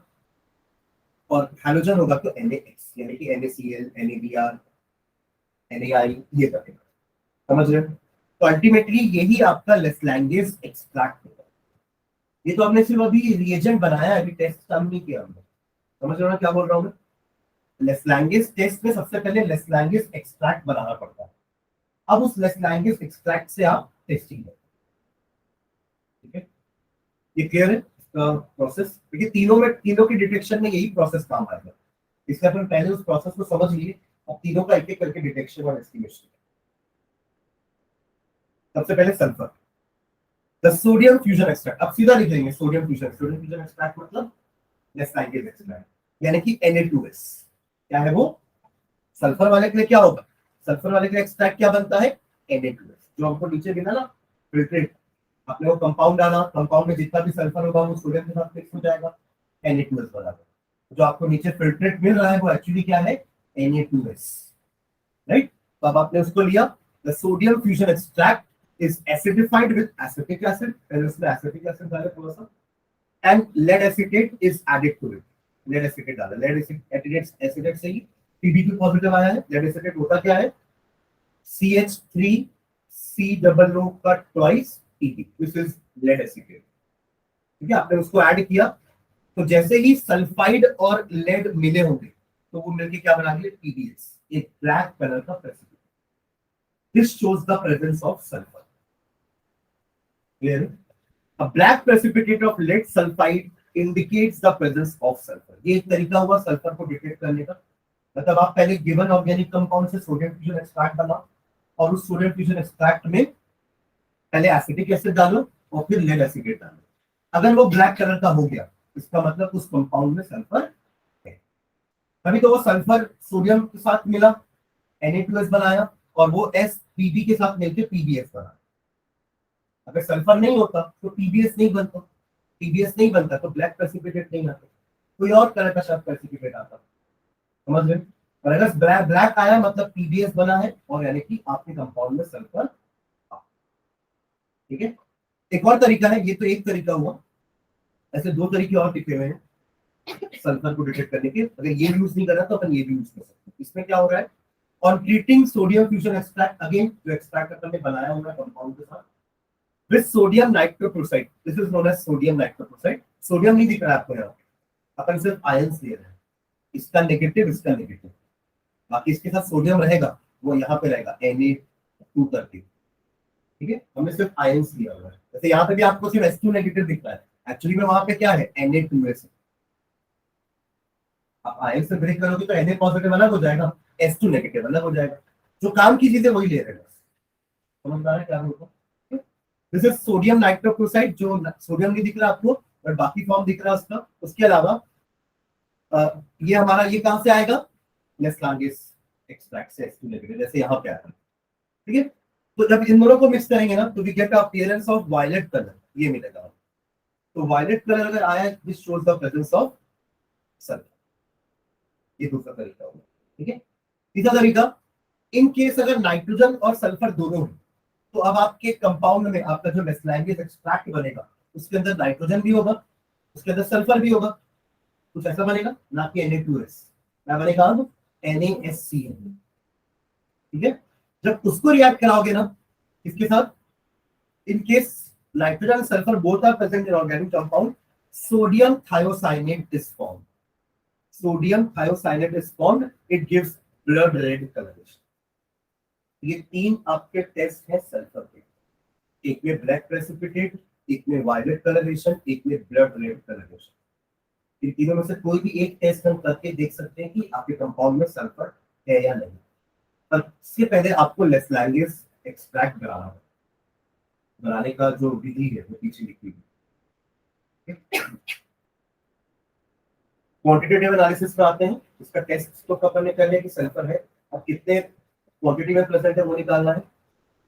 और हाइड्रोजन होगा तो NaX, यानी कि NaCl, NaBr, NaI ये बनेगा, समझ रहे हो। तो अल्टीमेटली यही आपका लेस्लांगेस एक्सट्रैक्ट होगा। ये तो हमने सिर्फ अभी रिएजेंट बनाया है, अभी टेस्ट काम नहीं किया हमने, समझ रहे हो ना क्या बोल रहा हूँ मैं। लेस्लांगेस टेस्ट में सबसे पहले लेस्लांगेस एक्सट्रैक्ट बनाना पड़ता है, अब उस लेस्लांगेस एक्सट्रैक्ट से आप टेस्टिंग करें, ठीक है। ये क्लियर है इसका प्रोसेस, क्योंकि तीनों की डिटेक्शन में यही प्रोसेस काम आएगा। इसलिए अपन पहले उस प्रोसेस को समझ लिए, अब तीनों का एक एक करके डिटेक्शन और एस्टिमेशन। सबसे पहले sulphur, the sodium fusion extract, अब सीधा लिख लेंगे सोडियम फ्यूजन एक्सट्रैक्ट मतलब नेस्लाइगेज एक्सट्रैक्ट, यानी कि Na2S। क्या है वो? सल्फर वाले के लिए क्या होगा? सल्फर वाले के लिए एक्सट्रैक्ट क्या बनता है? Na2S। जो हमको नीचे गिना ना फिल्ट्रेट, आपने वो कंपाउंड डाला, कंपाउंड में जितना भी सल्फर होगा वो सोडियम के साथ मिक्स हो जाएगा, Na2S बराबर। जो आपको नीचे फिल्ट्रेट मिल रहा है वो एक्चुअली क्या है? Na2S, right. तो अब आपने उसको लिया, the sodium fusion extract is acidified with acetic acid, पहले उसमें एसिटिक एसिड डाला थोड़ा सा, and lead acetate is added to it. Lead acetate डाला, लेड एसीटेट से ही Pb2 पॉजिटिव आया है। लेड एसीटेट होता क्या है? CH3COO का twice Pb, this is lead acetate. ठीक है, आपने उसको ऐड किया तो जैसे ही सल्फाइड और लेड मिले होंगे तो वो मिलके क्या बना दिए? PbS, एक ब्लैक कलर का precipitate. This shows the presence of sulphur. Clear? A black precipitate of lead sulfide indicates the presence of sulfur। ये एक तरीका हुआ सल्फर को डिटेक्ट करने का। मतलब आप पहले गिवन ऑर्गेनिक कंपाउंड से सोडियम फ्यूजन एक्सट्रैक्ट बना और उस सोडियम फ्यूजन एक्सट्रैक्ट में पहले एसिटिक एसिड डालो और फिर लेड एसिटेट डालो। अगर वो ब्लैक कलर का हो गया इसका मतलब उस कंपाउंड में सल्फर है। तभी तो वो सल्फर सोडियम के साथ मिला, Na2S बनाया, और वो S Pb के साथ मिलकर PbS बना। अगर सल्फर नहीं होता तो PbS नहीं बनता, PbS नहीं बनता तो ब्लैक प्रेसिपिटेट नहीं आता, कोई और कलर का शायद प्रेसिपिटेट आता। समझ रहे? और अगर ब्लैक ब्लैक आया मतलब PbS बना है, और यानी कि आपके कंपाउंड में सल्फर। ठीक है, एक और तरीका है, ये तो एक तरीका हुआ, ऐसे दो तरीके और लिखे हुए हैं सल्फर को डिटेक्ट करने के। अगर ये यूज नहीं कर रहा तो अपन ये भी यूज कर सकते हैं। इसमें क्या हो रहा है? On treating sodium fusion extract, again जो एक्सट्रैक्ट अपन ने बनाया हुआ है कंपाउंड के साथ, with sodium nitrochloride, this is known as sodium nitrochloride. Sodium नहीं दिख रहा है आपको यहाँ, अपन सिर्फ आयंस ले रहे हैं, इसका नेगेटिव इसका नेगेटिव, बाकी इसके साथ सोडियम रहेगा, वो यहाँ पे रहेगा Na230। ठीक है, हमने सिर्फ आयंस लिया हुआ है। जैसे यहाँ पे भी आपको सिर्फ H2 नेगेटिव दिख रहा है, एक्चुअली में वहां पे क्या है? Na2S। आप आयंस से ब्रेक करोगे तो Na पॉजिटिव अलग हो जाएगा, H2 नेगेटिव अलग हो जाएगा। जो काम की चीजें वही ले रहे हैं, समझ आ रहा है क्या बोलूं? दिस इज सोडियम नाइट्रोक्लोराइड, जो सोडियम नहीं दिख रहा आपको बट बाकी फॉर्म दिख रहा है उसका। उसके अलावा ये हमारा ये कहां से आएगा? नेस्लांगेस एक्सट्रैक्ट से H2 नेगेटिव, जैसे यहाँ पे आया। ठीक है, तो जब इन दोनों को मिक्स करेंगे ना तो we get appearance of violet colour, ये मिलेगा। तो वायलेट कलर अगर आया, this shows the presence of sulphur. ये दूसरा तरीका होगा। ठीक है, तीसरा तरीका, इन केस अगर नाइट्रोजन और सल्फर दोनों है तो अब आपके कंपाउंड में आपका जो नेस्लांगेस एक्सट्रैक्ट बनेगा उसके अंदर नाइट्रोजन भी होगा, उसके अंदर सल्फर भी होगा, कुछ ऐसा बनेगा ना कि Na2S, क्या बनेगा? अब NaSCl। ठीक है, जब उसको रिएक्ट कराओगे ना इसके साथ, in case nitrogen sulphur both are present in organic compound, sodium thiocyanate is formed. Sodium thiocyanate is formed, it gives blood red coloration. ये तीन आपके टेस्ट है सल्फर के, एक में ब्लैक प्रेसिपिटेट, एक में वायलेट कलरेशन, एक में ब्लड रेड कलरेशन। इन तीनों में से कोई भी एक टेस्ट हम करके देख सकते हैं कि आपके कंपाउंड में सल्फर है या नहीं। पर इससे पहले आपको लेस्लांगेस एक्सट्रैक्ट बनाना है, बनाने का जो विधि है वो पीछे लिखी हुई है। क्वांटिटेटिव एनालिसिस में आते हैं, इसका टेस्ट तो अपन ने कर लिया कि सल्फर है, अब कितने क्वांटिटी में प्रेजेंट है वो निकालना है।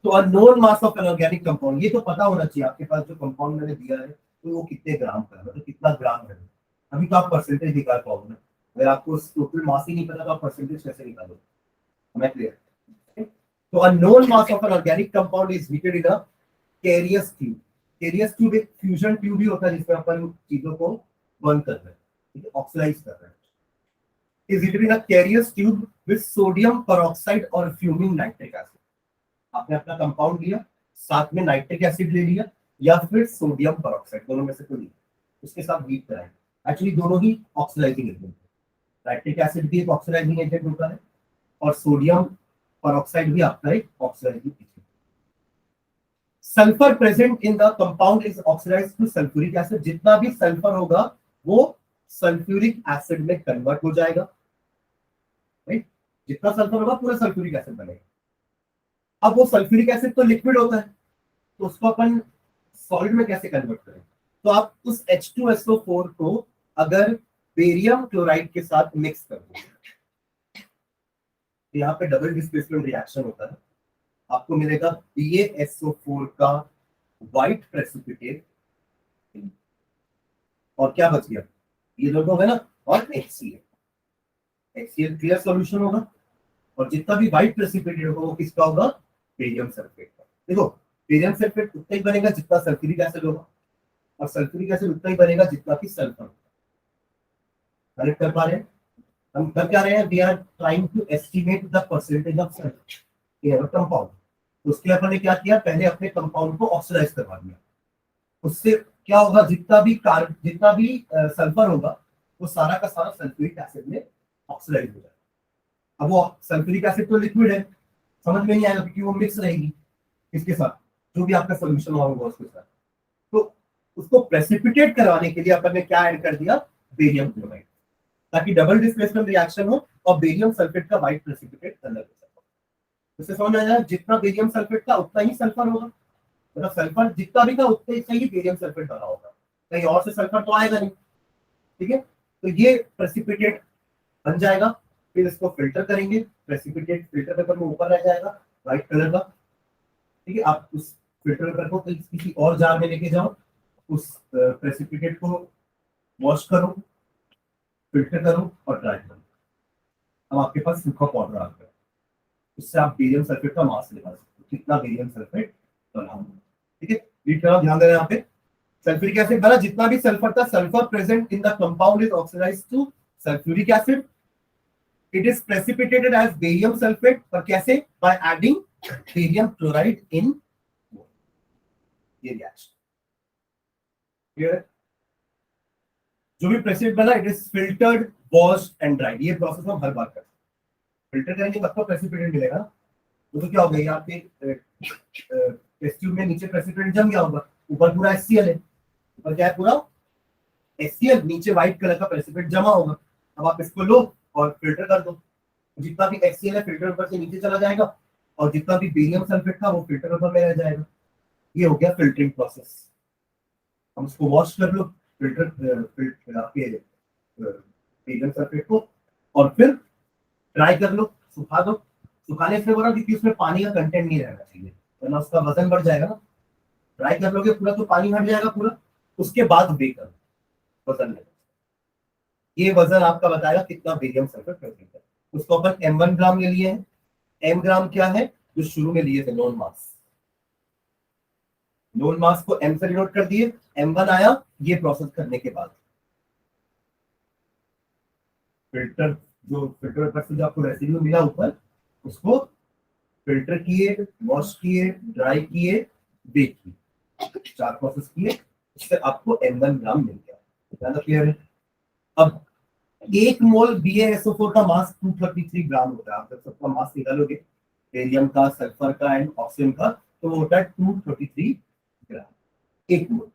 तो unknown mass of an organic compound, ये तो पता होना चाहिए आपके पास जो कंपाउंड मैंने दिया है तो वो कितने ग्राम का है, मतलब कितना ग्राम है। अभी तो आप परसेंटेज निकाल पाओगे ना, अगर आपको टोटल मास ही नहीं पता तो आप परसेंटेज कैसे निकालोगे? हमें क्लियर? तो unknown mass of an organic compound is heated in a Carius tube. Carius tube एक फ्यूजन ट्यूब भी होता है जिसमें अपन चीजों को बर्न कर रहे हैं, ठीक है, ऑक्सीडाइज कर रहे हैं। Is heated in a Carius tube with sodium peroxide और फ्यूमिंग नाइट्रिक एसिड। आपने अपना कंपाउंड लिया, साथ में नाइट्रिक एसिड ले लिया या फिर सोडियम पेरोक्साइड, दोनों में से कोई, उसके साथ हीट कराएंगे। एक्चुअली दोनों ही ऑक्सीडाइजिंग एजेंट है, नाइट्रिक एसिड भी एक ऑक्सीडाइजिंग एजेंट होता है और सोडियम पेरोक्साइड भी आपका एक oxidising agent. Sulphur present in the compound is oxidised to sulphuric acid. जितना भी सल्फर होगा वो सल्फ्यूरिक एसिड में कन्वर्ट हो जाएगा, राइट? जितना सल्फर होगा पूरा सल्फ्यूरिक एसिड बनेगा। अब वो सल्फ्यूरिक एसिड तो लिक्विड होता है तो उसको अपन सॉलिड में कैसे कन्वर्ट करें? तो आप उस H2SO4 को अगर बेरियम क्लोराइड के साथ मिक्स कर दो, यहाँ पे डबल डिस्प्लेसमेंट रिएक्शन होता है, आपको मिलेगा BaSO4 का व्हाइट प्रेसिपिटेट, और क्या बच गया, ये दोनों है ना, और HCl क्लियर सॉल्यूशन होगा, और जितना भी व्हाइट प्रेसिपिटेट होगा वो किसका होगा, बेरियम सल्फेट का। देखो बेरियम सल्फेट उतना ही बनेगा जितना सल्फ्यूरिक एसिड होगा, और सल्फ्यूरिक एसिड उतना ही बनेगा जितना कि सल्फर। करेक्ट कर पा रहे हैं? हम कर क्या रहे हैं, we are trying to estimate the percentage of sulphur in compound. उसके लिए अपन ने क्या किया, पहले अपने कंपाउंड को ऑक्सीडाइज करवा दिया, उससे क्या होगा, जितना भी सल्फर होगा वो सारा का सारा सल्फ्यूरिक एसिड में ऑक्सीडाइज हो जाएगा। अब वो सल्फ्यूरिक एसिड तो लिक्विड है, समझ में नहीं आएगा क्योंकि वो मिक्स रहेगी इसके साथ, जो भी आपका सोल्यूशन होगा उसके साथ। तो उसको प्रेसिपिटेट करवाने के लिए अपन ने क्या ऐड कर दिया, बेरियम क्लोराइड, ताकि डबल डिस्प्लेसमेंट रिएक्शन हो और बेरियम सल्फेट का व्हाइट प्रेसिपिटेट अलग हो जाए। उससे समझ आ जाए, जितना बेरियम सल्फेट का उतना ही सल्फर होगा, मतलब सल्फर जितना भी था उतने ही बेरियम सल्फेट बना होगा, कहीं और से सल्फर तो आएगा नहीं। ठीक है, तो ये प्रेसिपिटेट बन जाएगा, फिर इसको फिल्टर करेंगे, प्रेसिपिटेट फिल्टर पेपर में ऊपर रह जाएगा व्हाइट कलर का। ठीक है, आप उस फिल्टर पेपर को किसी और जार में लेके जाओ, उस प्रेसिपिटेट को वॉश करो, फिल्टर करो और ड्राई करो। अब आपके पास सूखा पाउडर आ गया, उससे आप बेरियम सल्फेट का मास निकाल सकते हो, कितना बेरियम सल्फेट बना। ठीक है, रीड करना, ध्यान देना, यहाँ पे सल्फ्यूरिक एसिड बना, जितना भी सल्फर था, sulphur present in the compound is oxidised to sulphuric acid, it is precipitated as barium sulphate, पर कैसे, by adding barium chloride in ये रिएक्शन। क्लियर है? जो भी प्रेसिपिटेट बना, it is filtered, washed and dried. ये प्रोसेस हम हर बार करते हैं, फिल्टर करेंगे आपको प्रेसिपिटेट मिलेगा। तो क्या हो गया, यहाँ पे टेस्ट ट्यूब में नीचे प्रेसिपिटेट जम गया होगा, ऊपर पूरा HCl है, ऊपर क्या है, पूरा HCl, नीचे व्हाइट कलर का प्रेसिपिटेट जमा होगा। अब आप इसको लो और फिल्टर कर दो, जितना भी HCl है फिल्टर पेपर से नीचे चला जाएगा, और जितना भी बेरियम सल्फेट था वो फिल्टर पेपर में रह जाएगा। ये हो गया फिल्टरिंग प्रोसेस। हम इसको वॉश कर लो, फिल्टर आपके बेरियम सल्फेट को, और फिर ड्राई कर लो, सुखा दो। सुखाने से बोला क्योंकि उसमें पानी का कंटेंट नहीं रहना चाहिए, वरना उसका वजन बढ़ जाएगा ना। ड्राई कर लोगे पूरा तो पानी हट जाएगा पूरा, उसके बाद बे करो, वजन लेना। ये वजन आपका बताएगा कितना बेरियम सल्फेट प्रेजेंट है। उसको अपन M1 ग्राम ले लिए हैं। M ग्राम क्या है, जो शुरू में लिए थे नोन मास, नोन मास को M से डिनोट कर दिए, M1 आया ये प्रोसेस करने के बाद। फिल्टर, जो फिल्टर पेपर से जो आपको रेसिड्यू मिला ऊपर, उसको फिल्टर किए, वॉश किए, ड्राई किए, बेक किए, 4 प्रोसेस किए, इससे आपको M1 ग्राम मिल गया। ज़्यादा क्लियर है? अब 1 मोल BaSO4 का मास 233 ग्राम होता है। आप जब सबका मास निकालोगे, बेरियम का, सल्फर का एंड ऑक्सीजन का, तो वो होता है 233 ग्राम 1 मोल।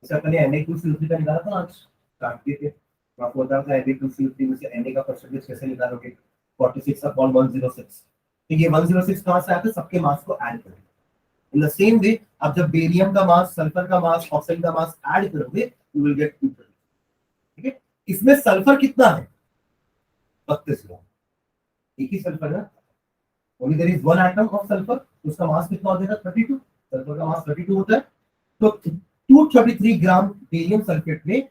जैसे अपने Na2CO3 का निकाला था आज स्टार्ट किए थे, तो आपको बता था Na2CO3 में से Na का परसेंटेज कैसे निकालोगे, 46/106। तो ये 106 कहां से आता है, सबके मास को ऐड करेंगे। इन द सेम वे, अब जब बेरियम का मास, सल्फर का मास, ऑक्सीजन का मास ऐड करोगे, यू विल गेट 233। ठीक है, इसमें सल्फर कितना है, 32 ग्राम, एक ही सल्फर है, only there is one atom of sulphur, उसका मास कितना हो जाएगा, 32। सल्फर का मास 32 होता है, तो 233 ग्राम बेरियम सल्फेट में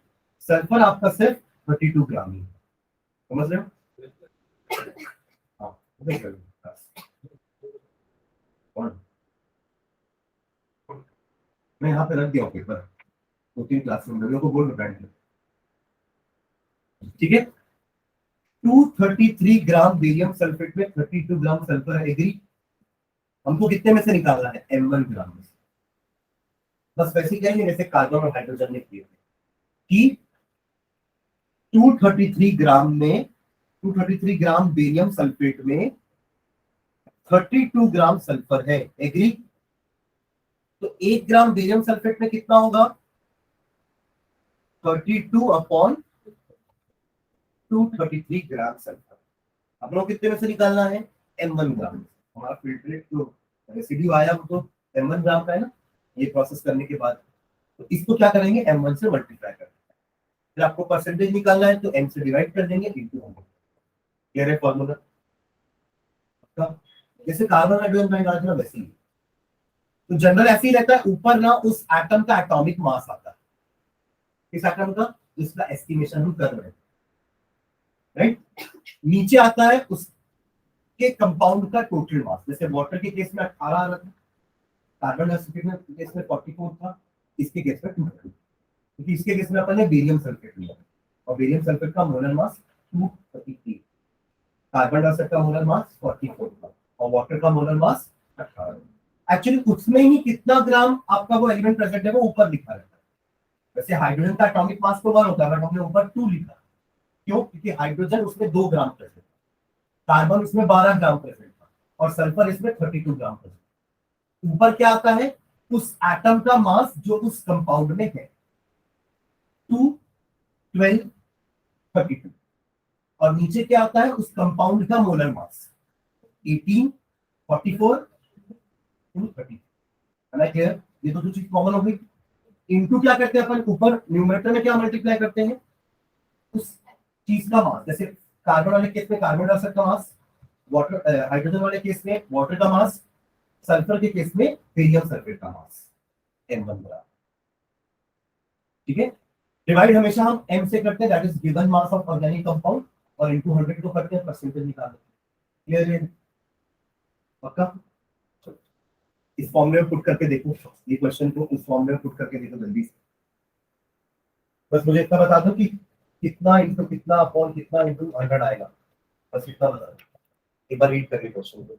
सल्फर आपका सिर्फ 32 ग्राम ही है। समझ रहे हो? हाँ, मैं यहाँ पे रख दिया हूँ पेपर, 2-3 क्लासरूम में, को बोल रहा। ठीक है, 233 ग्राम बेरियम सल्फेट में 32 ग्राम सल्फर है, एग्री? हमको कितने में से निकालना है, M1 ग्राम में से। बस वैसे ही कहेंगे जैसे कार्बन और हाइड्रोजन ने किए कि 233 ग्राम में, 233 ग्राम बेरियम सल्फेट में 32 ग्राम सल्फर है, एग्री? तो 1 ग्राम बेरियम सल्फेट में कितना होगा, 32/233 ग्राम सल्फर। आप लोग कितने में से निकालना है, M1 ग्राम। हमारा फिल्ट्रेट जो रेसिड्यू आया वो तो M1 ग्राम का है ना, ये प्रोसेस करने के बाद तो इसको क्या करेंगे, m1 से मल्टीप्लाई करेंगे, फिर आपको परसेंटेज निकालना है तो m से डिवाइड कर देंगे इंटू 100। क्लियर है फॉर्मूला? जैसे कार्बन हाइड्रोजन का निकालना वैसे ही, तो जनरल ऐसे ही रहता है, ऊपर ना उस एटम का एटॉमिक मास आता है, इस एटम का, इसका एस्टिमेशन हम कर रहे हैं, राइट। नीचे आता है उसके कंपाउंड का टोटल मास, जैसे वाटर के केस में 18 आ रहा था, कार्बन डाइऑक्साइड के केस में 44 था, इसके केस में 2, क्योंकि इसके केस में अपन ने बेरियम सल्फेट लिया और बेरियम सल्फेट का मोलर मास 233, कार्बन डाइऑक्साइड का मोलर मास 44 था और वाटर का मोलर मास 18। एक्चुअली उसमें ही कितना ग्राम आपका वो एलिमेंट प्रेजेंट है वो ऊपर लिखा रहता है। वैसे हाइड्रोजन का एटॉमिक मास तो 1 होता है, बट हमने ऊपर 2 लिखा, क्यों? क्योंकि हाइड्रोजन उसमें 2 ग्राम प्रेजेंट, कार्बन उसमें 12 ग्राम प्रेजेंट था और सल्फर इसमें 32 ग्राम प्रेजेंट। ऊपर क्या आता है, उस एटम का मास जो उस कंपाउंड में है 2, 12, 32, और नीचे क्या आता है उस कंपाउंड का मोलर मास 18, 44, 30। है ना क्लियर? ये तो चीज कॉमन हो गई। इनटू क्या करते हैं अपन, ऊपर न्यूमरेटर में क्या मल्टीप्लाई करते हैं, उस चीज का मास, जैसे कार्बन वाले केस में कार्बन डाइऑक्साइड का मास, वाटर हाइड्रोजन वाले केस में वाटर का मास, सल्फर के केस में बेरियम सल्फेट का मास m1 बराबर। ठीक है, डिवाइड हमेशा हम m से करते हैं, that is given mass of organic compound, और इनटू 100 को करते हैं, परसेंटेज निकालते हैं। क्लियर है? पक्का? इस फॉर्मूले में पुट करके देखो, ये क्वेश्चन को इस फॉर्मूले में पुट करके देखो जल्दी से। बस मुझे इतना बता दो कि कितना इंटू कितना अपॉन कितना इंटू 100 आएगा, बस इतना बता दो। एक बार रीड करके क्वेश्चन को।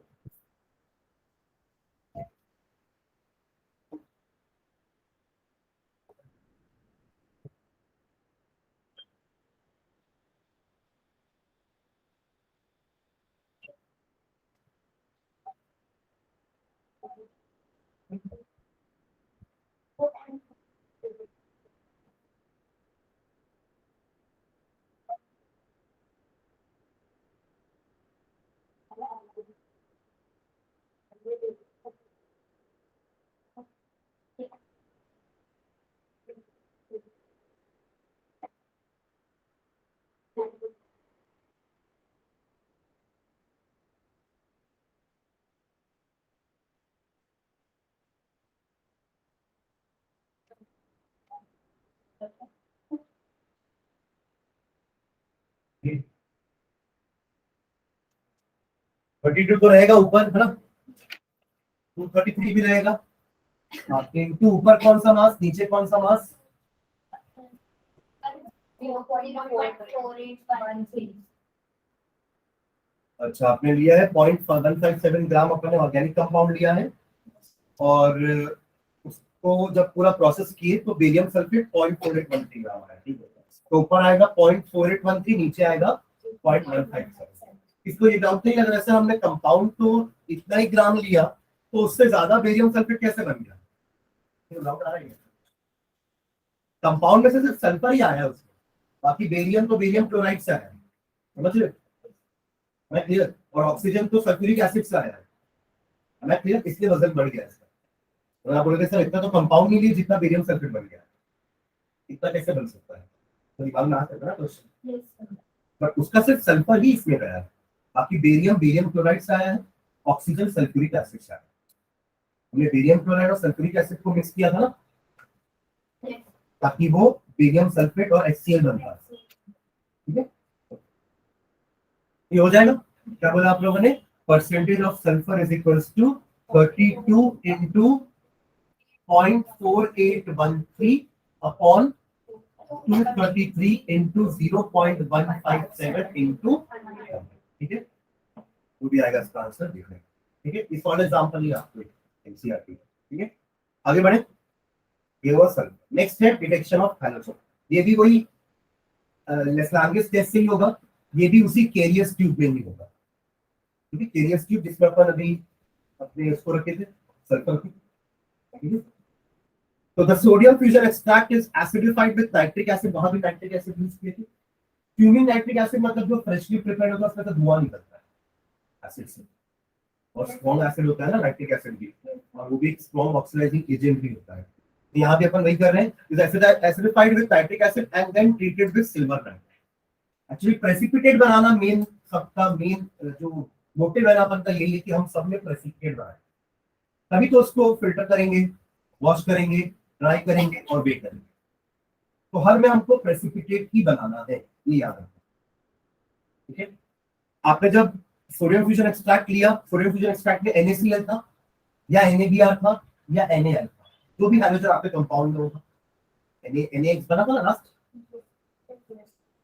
थर्टी टू तो रहेगा ऊपर, है ना, 233 भी रहेगा। आपके इंटू ऊपर कौन सा मास, नीचे कौन सा मास? अच्छा, आपने लिया है 0.157 ग्राम, अपने ऑर्गेनिक कंपाउंड लिया है, और उसको जब पूरा प्रोसेस किए तो बेरियम सल्फेट 0.4813 ग्राम आया। ठीक है, तो ऊपर आएगा 0.4813, नीचे आएगा 0.157। इसको ये डाउट नहीं लग रहा, सर हमने कंपाउंड तो इतना ही ग्राम लिया तो उससे ज्यादा बेरियम सल्फेट कैसे बन गया? डाउट आ रहा है, कंपाउंड में से सिर्फ सल्फर ही आया उसमें, बाकी बेरियम तो बेरियम क्लोराइड से आया, समझ रहे? मैं क्लियर? और ऑक्सीजन तो सल्फ्यूरिक एसिड से आया है, मैं क्लियर? इसलिए वजन बढ़ गया इसका। अगर आप बोलोगे सर इतना तो कंपाउंड नहीं लिया जितना बेरियम सल्फेट बन गया, इतना कैसे बन सकता है? तो दिमाग में आ सकता है ना क्वेश्चन, बट उसका सिर्फ सल्फर ही इसमें गया है, बाकी बेरियम बेरियम क्लोराइड से आया है, ऑक्सीजन सल्फ्यूरिक एसिड से आया है। हमने बेरियम क्लोराइड और सल्फ्यूरिक एसिड को मिक्स किया था ना, ताकि वो बेरियम सल्फेट और HCl बनता है। ठीक है, ये हो जाएगा। क्या बोला आप लोगों ने? Percentage of sulphur is equals to 32 into 0.4813 upon 233 into 0.157 into. ठीक है, वो भी आएगा इसका आंसर, देख लेंगे। ठीक है, इस वाले एग्जांपल ही आपको एनसीईआरटी। ठीक है, आगे बढ़े। ये वो सर नेक्स्ट है डिटेक्शन ऑफ हैलोजन। ये भी वही लेस्लांगिस टेस्ट से ही होगा, ये भी उसी कैरियर्स ट्यूब में ही होगा। ठीक है, कैरियर्स ट्यूब जिसमें अपन अभी अपने उसको रखे थे सल्फर की। ठीक है, तो the sodium fusion extract is acidified with nitric acid, वहां भी नाइट्रिक एसिड यूज किए थे। फ्यूमिंग नाइट्रिक एसिड मतलब जो फ्रेशली प्रिपेयर्ड होगा उसमें तो धुआं निकलता है एसिड से, और स्ट्रॉन्ग एसिड होता है ना लैक्टिक एसिड भी, और वो भी एक स्ट्रॉन्ग ऑक्सीडाइजिंग एजेंट भी होता है। तो यहाँ पे अपन वही कर रहे हैं, is acidified with nitric acid and then treated with silver nitrate. Actually precipitate बनाना मेन, सबका मेन जो मोटिव है ना अपन का यही है कि हम सब में प्रेसिपिटेट बनाए, तभी तो उसको फिल्टर करेंगे, वॉश करेंगे, ड्राई करेंगे और बेक करेंगे। तो हर में हमको प्रेसिपिटेट ही बनाना है, ये याद रखना। ठीक है, आपने जब सोडियम फ्यूजन एक्सट्रैक्ट लिया, सोडियम फ्यूजन एक्सट्रैक्ट में NaCl था या NaBr था या NaL था, जो भी हाइड्रोजन आपके कंपाउंड में होगा, NaX बना था ना लास्ट,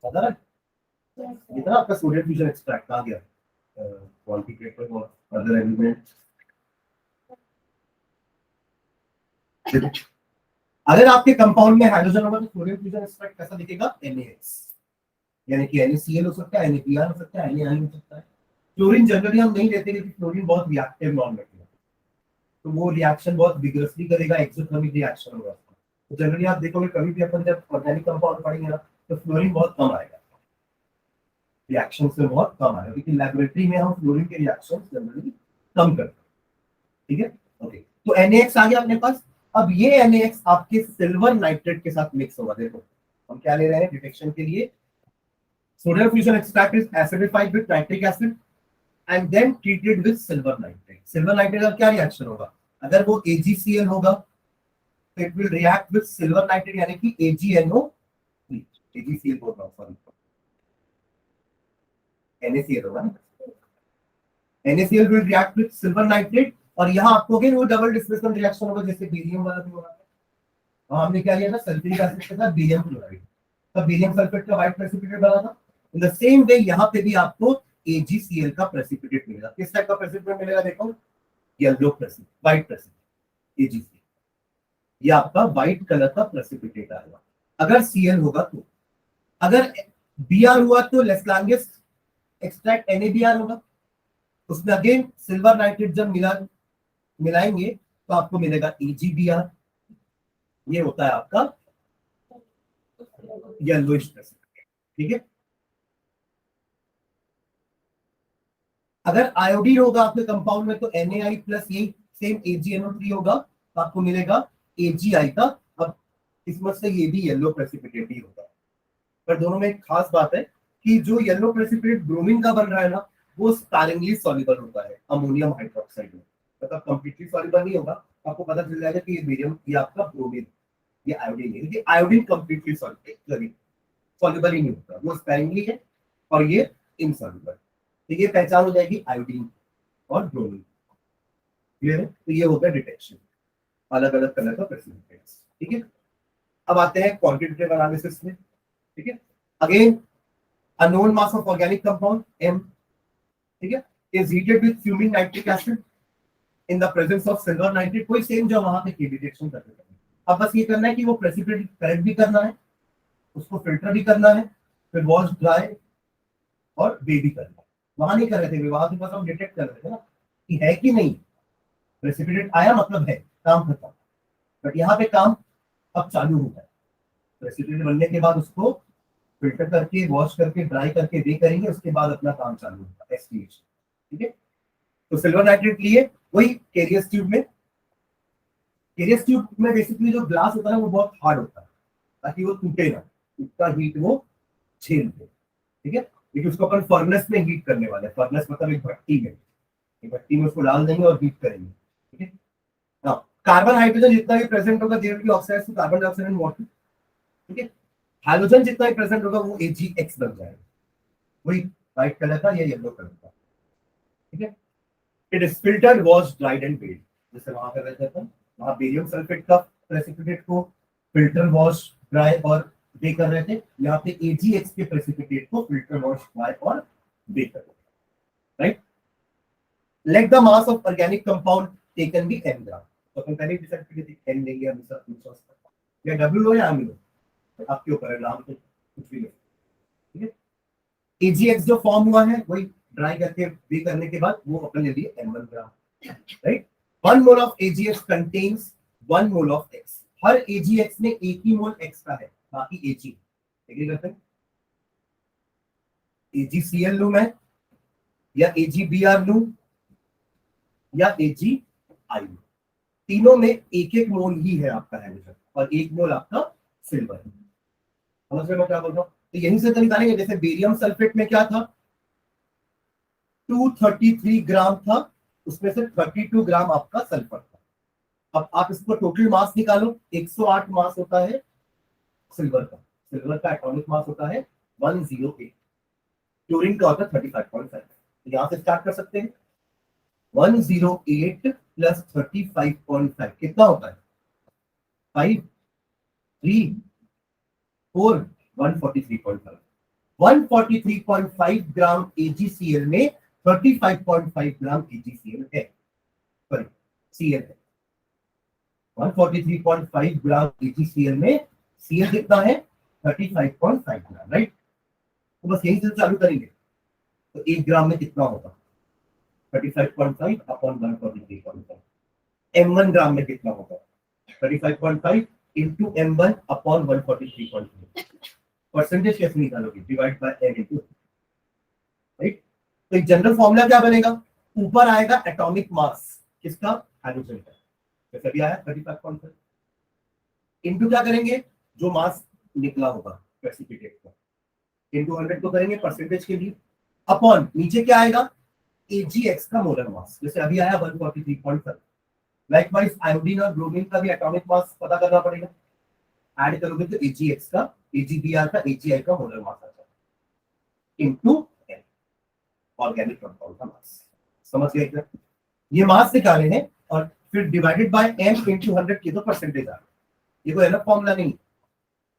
पता है ये था आपका सोडियम फ्यूजन एक्सट्रैक्ट आ गया क्वांटिटेटिव और अदर एलिमेंट्स। अगर आपके कंपाउंड में हाइड्रोजन होगा तो सोडियम फ्यूजन एक्सट्रैक्ट कैसा दिखेगा, NaX, यानी कि NaCl हो सकता है, NaBr हो सकता है, NaI हो सकता है। क्लोरीन जनरली हम नहीं लेते क्योंकि क्लोरीन बहुत रिएक्टिव नॉन-मेटल है, तो वो रिएक्शन बहुत विगरसली करेगा, एक्सोथर्मिक रिएक्शन होगा। तो जनरली आप देखोगे कभी भी अपन जब ऑर्गेनिक कंपाउंड पढ़ेंगे ना तो फ्लोरीन बहुत कम आएगा, रिएक्शन से बहुत कम आएगा, क्योंकि लैबोरेटरी में हम फ्लोरीन के रिएक्शन जनरली कम करते हैं। ठीक है, ओके, तो NaX आ गया अपने पास। अब ये NaX आपके सिल्वर नाइट्रेट के साथ मिक्स होगा। देखो हम क्या ले रहे हैं डिटेक्शन के लिए, sodium fusion extract is acidified with nitric acid and then treated with silver nitrate. Silver nitrate का क्या रिएक्शन होगा, अगर वो AgCl होगा तो it will react with silver nitrate, यानी कि AgNO3, AgCl बोल रहा हूं, सॉरी NaCl होगा ना, NaCl will react with silver nitrate, और यहाँ आपको अगेन वो डबल डिस्प्लेसमेंट रिएक्शन होगा जैसे बेरियम वाला भी हो रहा है। और हमने क्या लिया था, सल्फ्यूरिक एसिड के साथ बेरियम क्लोराइड, तब बेरियम सल्फेट का व्हाइट प्रेसिपिटेट बना था। इन द सेम वे यहाँ पे भी आपको AgCl का प्रेसिपिटेट मिलेगा। किस टाइप का प्रेसिपिटेट मिलेगा, देखो yellow precipitate, white precipitate AgCl, ये आपका व्हाइट कलर का प्रेसिपिटेट आएगा अगर Cl होगा तो। अगर Br हुआ तो लेस्लांगियस एक्सट्रैक्ट NaBr होगा, उसमें अगेन सिल्वर नाइट्रेट जब मिलाएंगे तो आपको मिलेगा AgBr, ये होता है आपका येलोइश प्रेसिपिटेट। ठीक है, अगर आयोडीन होगा आपके कंपाउंड में तो NaI प्लस यही सेम AgNO3 होगा, तो आपको मिलेगा AgI का। अब इसमें से ये भी येलो प्रेसिपिटेट ही होगा, पर दोनों में एक खास बात है कि जो येलो प्रेसिपिटेट ब्रोमीन का बन रहा है ना, वो स्पैरिंगली सॉल्युबल होता है अमोनियम हाइड्रोक्साइड में, मतलब कंप्लीटली सॉल्युबल नहीं होगा। आपको पता चल जाएगा कि ये मीडियम, ये आपका ब्रोमीन, ये आयोडीन है, क्योंकि आयोडीन कंप्लीटली सॉल्युबल ही नहीं होता, वो स्पैरिंगली है और ये इनसॉल्युबल। तो ये पहचान हो जाएगी आयोडीन और ब्रोमीन। क्लियर है, तो ये हो गया डिटेक्शन अलग अलग कलर का प्रेसिपिटेट्स। ठीक है, अब आते हैं क्वांटिटेटिव एनालिसिस में। ठीक है, again a known mass of organic compound M, ठीक है, is heated with fuming nitric acid in the presence of silver nitrate, कोई सेम जो वहां पे डिटेक्शन करते हैं। अब बस ये करना है कि वो प्रेसिपिटेट करेक्ट भी करना है, उसको फिल्टर भी करना है, फिर वॉश ड्राई और वे भी करना है। वहां नहीं कर रहे थे, वहां से बस हम डिटेक्ट कर रहे थे ना कि है कि नहीं, प्रेसिपिटेट आया मतलब है, काम खत्म। बट यहाँ पे काम अब चालू होगा, प्रेसिपिटेट बनने के बाद उसको फिल्टर करके, वॉश करके, ड्राई करके वे करेंगे, उसके बाद अपना काम चालू होगा एस्टिएशन। ठीक है, तो सिल्वर नाइट्रेट लिए वही केरियस ट्यूब में। केरियस ट्यूब में बेसिकली जो ग्लास होता है वो बहुत हार्ड होता है ताकि वो टूटे ना, उसका हीट वो झेल ले। ठीक है, क्योंकि उसको अपन फर्नेस में हीट करने वाले हैं, फर्नेस मतलब एक भट्टी में, एक भट्टी में उसको डाल देंगे और हीट करेंगे। ठीक है, हाँ, कार्बन हाइड्रोजन जितना भी प्रेजेंट होगा there will be oxides to carbon dioxide and water. ठीक है, हाइड्रोजन जितना भी प्रेजेंट होगा वो AgX बन जाएगा, वही व्हाइट कलर का या येलो कलर का। ठीक है, it is filtered, wash, dried and weighed. जैसे वहां कर रहे थे अपन, वहां बेरियम सल्फेट का प्रेसिपिटेट को फिल्टर, वॉश, ड्राई और वे कर रहे थे, यहाँ पे AgX के प्रेसिपिटेट को फिल्टर, वॉश, ड्राई और वे कर रहे थे। Right, let the mass of organic compound taken be m gram. तो अपन पहले डिसाइड कर लेते n लेंगे हमेशा, या W लो या M लो, आपके ऊपर है, नाम तो कुछ भी लो। ठीक है, AgX जो फॉर्म हुआ है वही ड्राई करके वे करने के बाद वो अपन ले लिए M1 gram. Right, 1 mole of AgX contains 1 mole of X। Her AgX में एक ही मोल X का है, बाकी Ag। एग्री करते हैं, AgCl लूं मैं या AgBr लूं या AgIU, तीनों में एक एक मोल ही है आपका हाइड्रोजन और एक मोल आपका सिल्वर है। समझ रहे मैं क्या बोल रहा हूँ? तो यहीं से तो निकालेंगे, जैसे बेरियम सल्फेट में क्या था, 233 ग्राम था, उसमें से 32 ग्राम आपका सल्फर था। अब आप इसको टोटल मास निकालो, 108 मास होता है सिल्वर का, सिल्वर का एटॉमिक मास होता है 108, क्लोरीन का होता है 35.5। यहां से स्टार्ट कर सकते हैं, 108 प्लस 35.5 कितना होता है, 5 3 4 143.5, 143.5 ग्राम AgCl में 35.5 ग्राम AgCl है, सॉरी Cl है। 143.5 ग्राम AgCl में Cl कितना है, 35.5 ग्राम, राइट। तो बस यही से चालू करेंगे, तो 1 ग्राम में कितना होगा, 35.5 अपॉन 143.5। M1 ग्राम में कितना होगा, 35.5 इंटू M1 अपॉन 143.5। परसेंटेज कैसे निकालोगे, divide by n into, right. तो एक जनरल फॉर्मूला क्या बनेगा, ऊपर आएगा एटॉमिक मास किसका, हाइड्रोजन का, जैसे अभी आया 35.5, इंटू क्या करेंगे, जो मास निकला होगा प्रेसिपिटेट का, इंटू 100 को करेंगे परसेंटेज के लिए, अपॉन नीचे क्या आएगा, AgX का मोलर मास, जैसे अभी आया 143.5। लाइकवाइज आयोडीन और ब्रोमीन का भी एटॉमिक मास पता करना पड़ेगा, ऐड करोगे तो AgX का, AgBr का, AgI का मोलर मास आ जाएगा, इनटू N, ऑर्गेनिक कंपाउंड का मास। समझ गए क्या, ये मास निकाले हैं और फिर डिवाइडेड बाय m इंटू 100 की तो परसेंटेज आ गया। ये कोई अलग फॉर्मूला नहीं,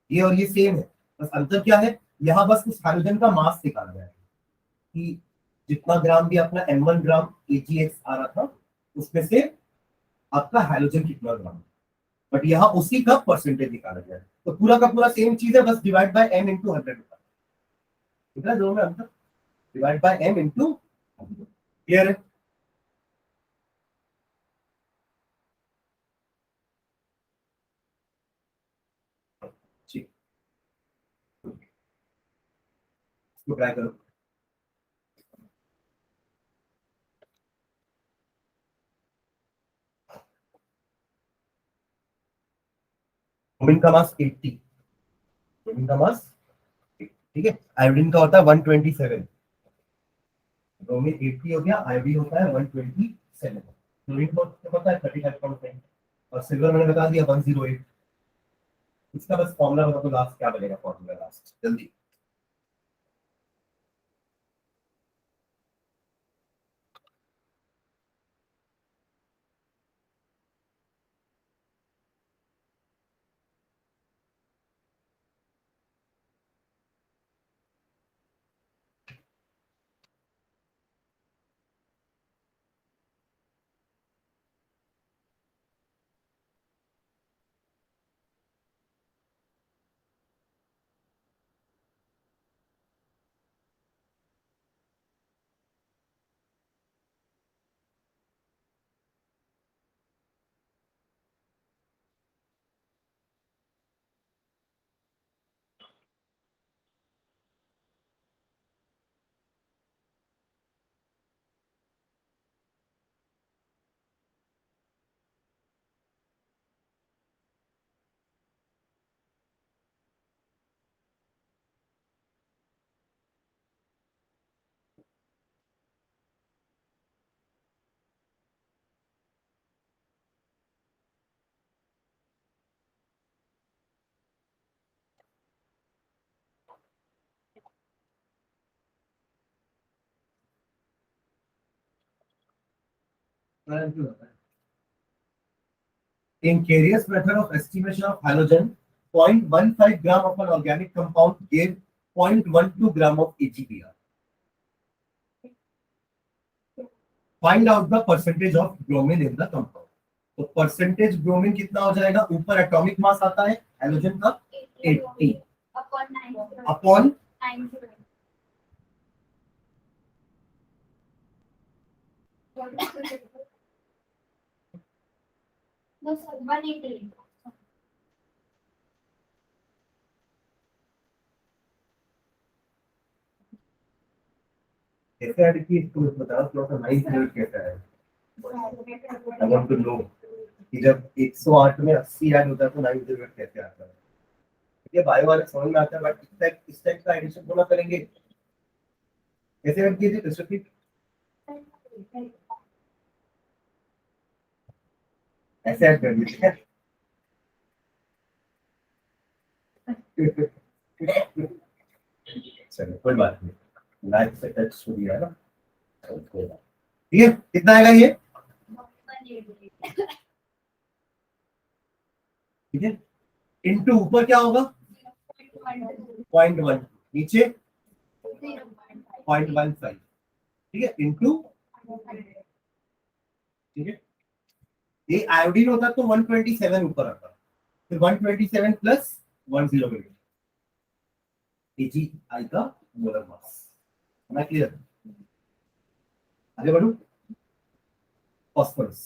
ये और ये सेम है, बस अंतर क्या है, यहाँ बस उस हाइड्रोजन का मास निकाल रहा है कि जितना ग्राम भी अपना M1 ग्राम AgX आ रहा था, उसमें से आपका हाइड्रोजन कितना ग्राम, बट यहाँ उसी का परसेंटेज निकाला गया है। तो पूरा का पूरा सेम चीज है, बस डिवाइड बाय m इंटू 100 होता है, दोनों में अंतर, divide by m into, clear है। ठीक, इसको ट्राई करो। ब्रोमीन का मास 80, ब्रोमीन का मास, ठीक है, आयोडीन का होता है 127, ब्रोमीन 80 हो गया, आयोडीन होता है 127, क्लोरीन को पता है 35.5, और सिल्वर मैंने बता दिया 108। इसका बस फॉर्मूला बता दो, लास्ट क्या बनेगा फॉर्मूला लास्ट, जल्दी। In Carrier's method of estimation of halogen, 0.15 gram of an organic compound gave 0.12 gram of AgBr. Find out the percentage of bromine in the compound. तो परसेंटेज ब्रोमीन कितना हो जाएगा, ऊपर एटॉमिक मास आता है हैलोजन का 80 अपॉन 180। कैसे ऐड की इसको बताओ, थोड़ा सा नाइस कैसे है। आई वांट टू नो कि जब 108 में 80 ऐड होता है तो 908 कैसे आता है। ये बायो वाले समझ में आता है, बट इस टाइप का एडिशन थोड़ा करेंगे। कैसे ऐड कीजिए कृष्ण, ऐसे ऐड कर दीजिए। चलो कोई बात नहीं, लाइफ से टच हो गया ना, कोई बात। ठीक है, कितना आएगा ये? ठीक है, इनटू ऊपर क्या होगा? 0.1, नीचे 0.15। ठीक है, इनटू, ठीक है, ये आयोडीन होता तो 127 ऊपर आता, फिर 127 प्लस 10 AgI का मोलर मास। है क्लियर? आगे बढ़ू। फॉस्फोरस,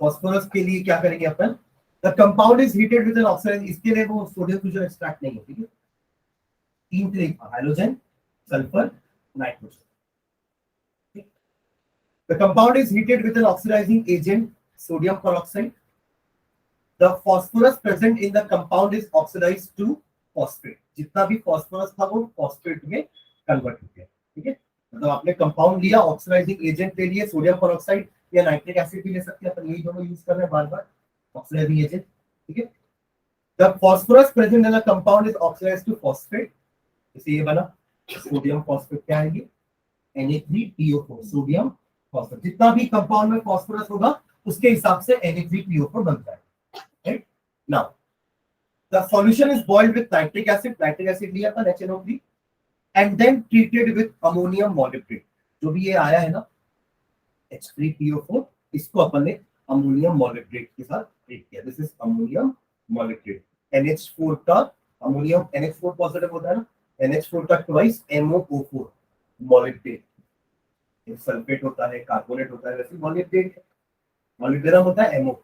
फॉस्फोरस के लिए क्या करेंगे अपन? The compound is heated with an oxide, इसके लिए वो सोडियम फ्यूजन एक्सट्रैक्ट नहीं होती है। तीन तरीके, hydrogen, sulphur, nitrogen. The compound is heated with an oxidising agent sodium peroxide. The phosphorus present in the compound is oxidised to phosphate. जितना भी फॉस्फोरस था वो फॉस्फेट में कन्वर्ट हो गया। ठीक है, मतलब आपने कंपाउंड लिया, ऑक्सीडाइजिंग एजेंट ले लिए, सोडियम पेरोक्साइड या नाइट्रिक एसिड भी ले सकते हैं अपन, यही दोनों यूज कर रहे हैं बार बार, ऑक्सीडाइजिंग एजेंट। ठीक है, the phosphorus present in the compound is oxidised to phosphate, इसे ये बना सोडियम फॉस्फेट, क्या आएगी? Na3PO4, sodium phosphate. जितना भी कंपाउंड में फॉस्फोरस होगा उसके हिसाब से Na3PO4 बनता है। Right, now the solution is boiled with nitric acid, nitric acid लिया था NaCO3, and then treated with ammonium molybdate. जो भी ये आया है ना H3PO4, इसको अपन ने अमोनियम मॉलिब्डेट के साथ ट्रीट किया। This is ammonium मॉलिब्डेट। NH4 का अमोनियम, NH4 पॉजिटिव होता है ना, NH4 का ट्वाइस MOO4 मॉलिब्डेट। सल्फेट होता है, कार्बोनेट होता है, वैसे मॉलिब्डेट, मॉलिब्डेनम होता है MO,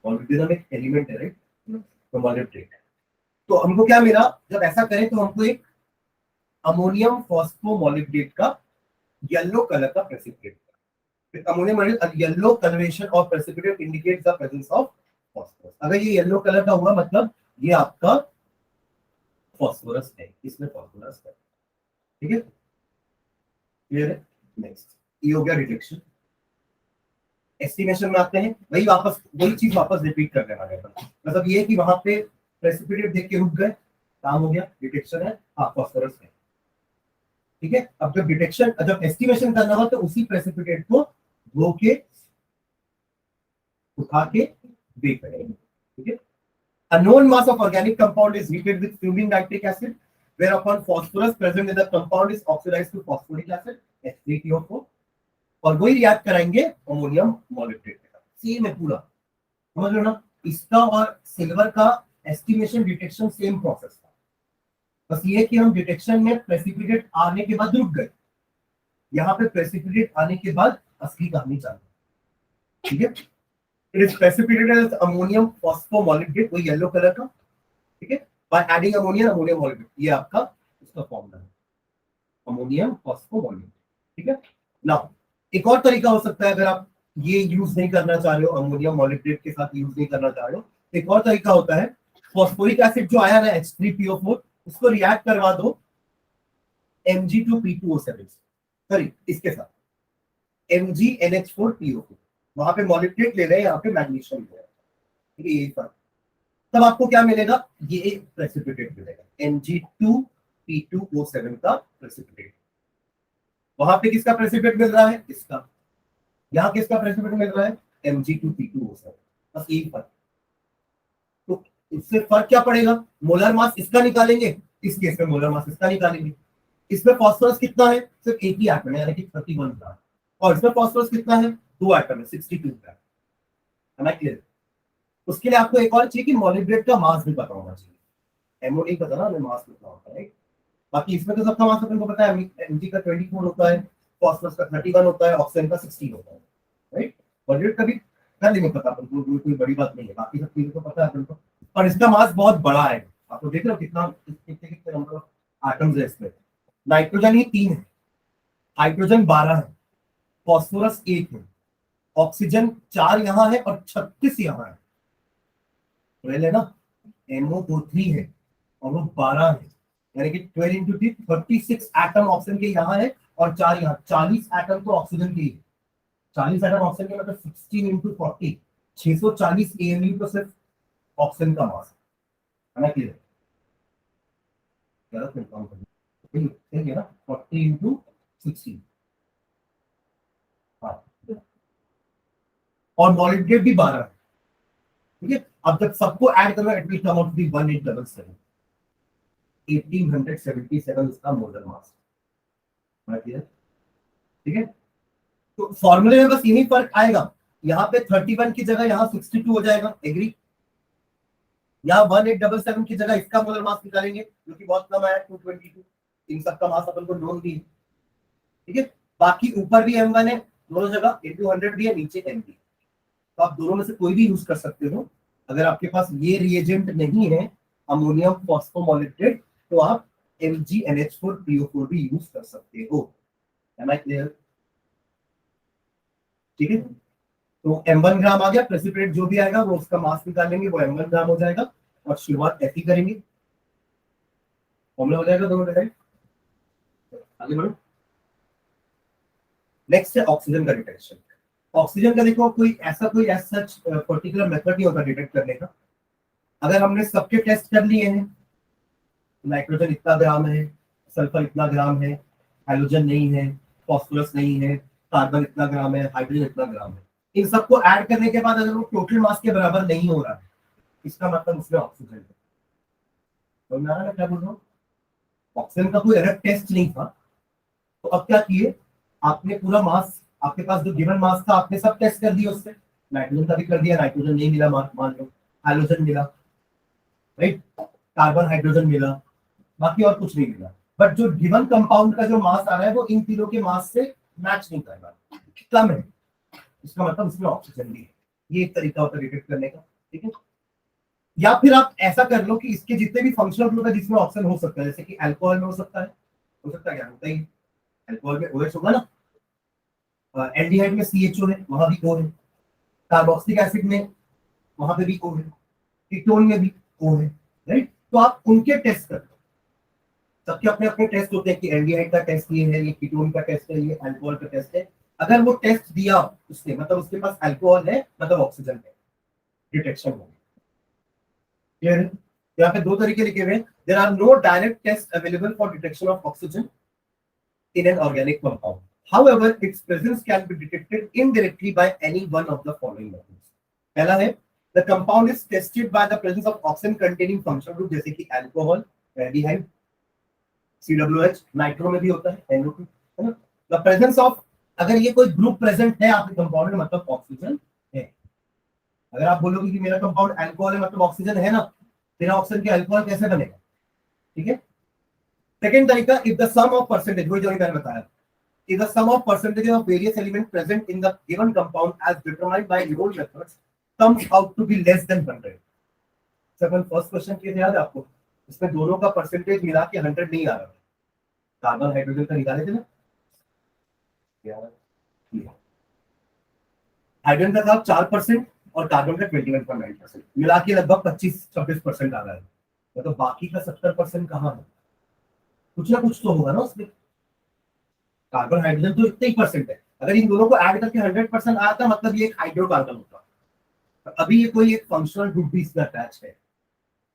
मॉलिब्डेनम एक एलिमेंट है, राइट, तो मॉलिब्डेट। तो हमको क्या मिला? जब ऐसा करें तो हमको एक अमोनियम फॉस्फोमॉलिब्डेट का येलो कलर का precipitate, ammonium yellow colouration of precipitate indicates the presence of phosphorus. अगर ये येलो कलर का हुआ मतलब ये आपका फॉस्फोरस है, इसमें फॉस्फोरस है। ठीक है, क्लियर है? नेक्स्ट, ये हो गया डिटेक्शन। एस्टिमेशन में आते हैं, वही चीज वापस रिपीट कर रहे हैं। मतलब ये कि वहां पे प्रेसिपिटेट देख के रुक गए, काम हो गया, डिटेक्शन है, हाँ फॉस्फोरस है। ठीक है, अब जब डिटेक्शन, जब एस्टिमेशन करना हो तो उसी प्रेसिपिटेट को धो के उठा के देख करेंगे। ठीक है, a known mass of organic compound is heated with fuming nitric acid, whereupon phosphorus present in the compound is oxidized to phosphoric acid H3PO4, और वही रिएक्ट कराएंगे अमोनियम मॉलिब्डेट के साथ। सेम है पूरा, समझ लो ना, इसका और सिल्वर का एस्टिमेशन डिटेक्शन सेम प्रोसेस था, बस ये कि हम डिटेक्शन में प्रेसिपिटेट आने के बाद रुक गए, यहाँ पे प्रेसिपिटेट आने के बाद असली कहानी चालू। ठीक है, it is precipitated as ammonium phosphomolybdate, वो येलो कलर का। ठीक है, बाय एडिंग अमोनियम मॉलिब्डेट, ये आपका इसका फॉर्मूला है, अमोनियम फॉस्फोमॉलिब्डेट। ठीक है, नाउ एक और तरीका हो सकता है, अगर आप ये यूज नहीं करना चाह रहे हो, अमोनियम मॉलिब्डेट के साथ यूज नहीं करना चाह रहे हो, एक और तरीका होता है, फॉस्फोरिक एसिड जो आया ना H3PO4, उसको रिएक्ट करवा दो Mg2P2O7, सॉरी इसके साथ MgNH4PO4, वहां पे मॉलिब्डेट ले रहे हैं, यहाँ पे मैग्नीशियम ले रहे हैं। ठीक है, यही फर्क। तब आपको क्या मिलेगा? ये एक प्रेसिपिटेट मिलेगा, Mg2P2O7 का प्रेसिपिटेट। वहां पे किसका प्रेसिपिटेट मिल रहा है? इसका। यहाँ किसका प्रेसिपिटेट मिल रहा है? Mg2P2O7। बस यही फर्क। तो इससे फर्क क्या पड़ेगा? मोलर मास इसका निकालेंगे, इस केस में मोलर मास इसका निकालेंगे। इसमें फॉस्फोरस कितना है? सिर्फ एक ही एटम है, यानी कि 31 ग्राम, और इसमें फॉस्फोरस कितना है? 2 एटम है, 62 ग्राम। है ना क्लियर? उसके लिए आपको एक और चाहिए कि मॉलिब्डेट का मास भी पता होना चाहिए। MO नहीं पता ना, हमें मास कितना होता है। बाकी इसमें तो सबका मास अपन को पता है, Mg का 24 होता है, फॉस्फोरस का 31 होता है, ऑक्सीजन का 16 होता है, राइट। मॉलिब्डेट का भी कर नहीं पता अपन को, कोई बड़ी बात नहीं है, बाकी सब चीजें तो पता है अपन को। और इसका मास बहुत बड़ा है, आप लोग देख रहे हो कितना, कितने कितने नंबर ऑफ एटम्स है इसमें। नाइट्रोजन ही 3 है, हाइड्रोजन 12 है, फॉस्फोरस 1 है, ऑक्सीजन 4 यहां है और 36 यहां है, है ना। NO3 है और वो 12 है, यानी कि 12 इंटू 36 एटम ऑक्सीजन के यहाँ है और 4 यहाँ, 40 एटम तो ऑक्सीजन के ही है। 40 एटम ऑक्सीजन के मतलब 16 इंटू 40, 640 AMU तो सिर्फ ऑक्सीजन का मास है ना। क्लियर? गलत कंफर्म कर, ठीक है ना, 40 इंटू 16। हाँ, और मॉलिक्यूल भी 12 है, ठीक है। अब जब सबको ऐड करना, it will come out to be 1877, 1877 इसका मोलर मास, ठीक है। तो फॉर्मूले में बस यही फर्क आएगा, यहाँ पे 31 की जगह यहाँ 62 हो जाएगा, एग्री। यहाँ 1877 की जगह इसका मोलर मास निकालेंगे जो कि बहुत कम आया 222, इन सब का मास अपन को नोन भी है, ठीक है। बाकी ऊपर भी M1 है दोनों जगह, इंटू 100 भी है, नीचे M भी, तो आप दोनों में से कोई भी यूज कर सकते हो। अगर आपके पास ये रिएजेंट नहीं है अमोनियम फॉस्फोमोलिब्डेट, तो आप MgNH4PO4 भी यूज कर सकते हो। Am I clear? ठीक है, तो M1 ग्राम आ गया, प्रेसिपिटेट जो भी आएगा वो उसका मास निकाल लेंगे, वो M1 ग्राम हो जाएगा, और शुरुआत ऐसी करेंगे, फॉर्मूला हो जाएगा दोनों का। आगे बढ़ो। नेक्स्ट है ऑक्सीजन का डिटेक्शन। ऑक्सीजन का देखो कोई सच पर्टिकुलर मेथड नहीं होता डिटेक्ट करने का। अगर हमने सबके टेस्ट कर लिए हैं, नाइट्रोजन इतना ग्राम है, सल्फर इतना ग्राम है, हाइड्रोजन नहीं है, फॉस्फोरस नहीं है, कार्बन इतना ग्राम है, हाइड्रोजन इतना ग्राम है, इन सबको ऐड करने के बाद अगर वो टोटल मास के बराबर नहीं हो रहा है, इसका मतलब उसमें ऑक्सीजन है। तो मैं क्या बोल रहा हूँ, ऑक्सीजन का कोई अलग टेस्ट नहीं था, तो अब क्या किए, आपने पूरा मास, आपके पास जो गिवन मास था आपने सब टेस्ट कर दिया उससे, नाइट्रोजन का भी कर दिया, नाइट्रोजन नहीं मिला मान लो, हाइड्रोजन मिला, राइट, कार्बन हाइड्रोजन मिला, बाकी और कुछ नहीं मिला। बट जो गिवन कंपाउंड का जो मास आ रहा है वो इन तीनों के मास से मैच नहीं कर रहा, कम है, इसका मतलब उसमें ऑक्सीजन भी है। ये एक तरीका होता है डिटेक्ट करने का, ठीक है। या फिर आप ऐसा कर लो कि इसके जितने भी फंक्शनल ग्रुप है जिसमें ऑक्सीजन हो सकता है, जैसे कि अल्कोहल में हो सकता है क्या होता है, अल्कोहल में OH होगा ना, एल्डिहाइड में CHO है, वहां भी O है, कार्बोक्सिलिक एसिड में वहां पे भी O है, कीटोन में भी O है, राइट। तो आप उनके टेस्ट कर लो, सबके अपने अपने टेस्ट होते हैं कि एल्डिहाइड का टेस्ट ये है, ये कीटोन का टेस्ट है, ये अल्कोहल का टेस्ट है। अगर वो टेस्ट दिया उसने, मतलब उसके पास अल्कोहल है, मतलब ऑक्सीजन है, डिटेक्शन हो गया। यहाँ पे दो तरीके लिखे हुए हैं, there are no direct test available for detection of oxygen in an organic compound. However, its presence can be detected indirectly by any one of the following methods. पहला है, the compound is tested by the presence of oxygen containing functional group जैसे कि alcohol, aldehyde, CWH, नाइट्रो में भी होता है NO2, है ना। The presence of, अगर ये कोई ग्रुप प्रेजेंट है आपके कंपाउंड में मतलब ऑक्सीजन है। अगर आप बोलोगे कि मेरा कंपाउंड अल्कोहल है मतलब ऑक्सीजन है ना, बिना ऑक्सीजन के अल्कोहल कैसे बनेगा, ठीक है। सेकेंड तरीका, if the sum of percentage, वही जो मैंने बताया, if the sum of percentage of various element present in the given compound as determined by roll methods comes out to be less than 100। Second first question किया याद है आपको, इसमें दोनों का परसेंटेज मिला के 100 नहीं आ रहा, कार्बन हाइड्रोजन का निकाले थे ना, हाइड्रोजन का था 4% और कार्बन का 21.9%, मिला के लगभग 25-26% आ रहा है, तो बाकी का 70% कहाँ है, कुछ ना कुछ तो होगा ना उसमें। कार्बन हाइड्रोजन तो इतने ही परसेंट है, अगर इन दोनों को ऐड करके 100% आया था मतलब ये एक हाइड्रोकार्बन होता। अभी ये कोई एक फंक्शनल ग्रुप भी इसमें अटैच है,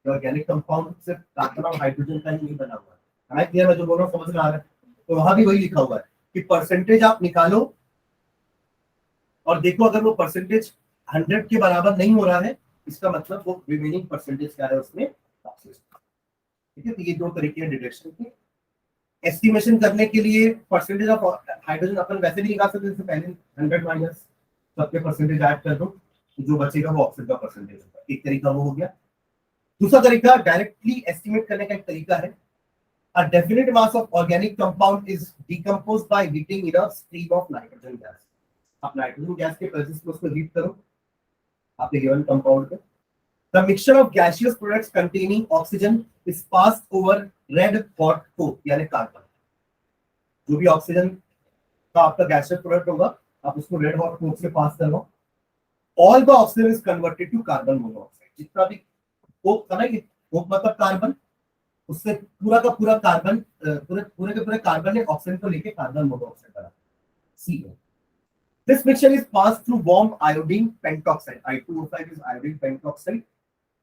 ऑर्गेनिक कंपाउंड सिर्फ कार्बन और हाइड्रोजन का ही नहीं बना हुआ है, क्लियर है जो बोल रहा हूं, समझ में आ रहा है। तो वहां भी वही लिखा हुआ है कि परसेंटेज आप निकालो और देखो, अगर वो परसेंटेज 100 के बराबर नहीं हो रहा है, इसका मतलब वो रिमेनिंग परसेंटेज क्या है उसमें, ठीक है। तो ये दो तरीके हैं डिटेक्शन के। एस्टिमेशन करने के लिए परसेंटेज ऑफ हाइड्रोजन अपन वैसे भी निकाल सकते हैं, जैसे पहले 100 माइनस सबके परसेंटेज ऐड कर दो, तो जो बचेगा वो ऑक्सीजन का परसेंटेज होगा, एक तरीका वो हो गया। दूसरा तरीका डायरेक्टली एस्टिमेट करने का एक तरीका है, a definite mass of organic compound is decomposed by heating in a stream of nitrogen gas। आप नाइट्रोजन गैस के प्रेजेंस में उसको हीट करो आपके गिवन कंपाउंड पे, the mixture of gaseous products containing oxygen is passed over red hot coke यानी कार्बन, जो भी ऑक्सीजन का आपका गैसियस प्रोडक्ट होगा आप उसको रेड हॉट कोक से पास करवाओ, all the oxygen is converted to carbon monoxide. जितना भी कोक था ना, ये कोक मतलब कार्बन, उससे पूरा का पूरा कार्बन, पूरे पूरे के पूरे कार्बन ने ऑक्सीजन को लेके कार्बन मोनोऑक्साइड बना, CO। This mixture is pass through warm iodine pentoxide, I2O5 is iodine pentoxide,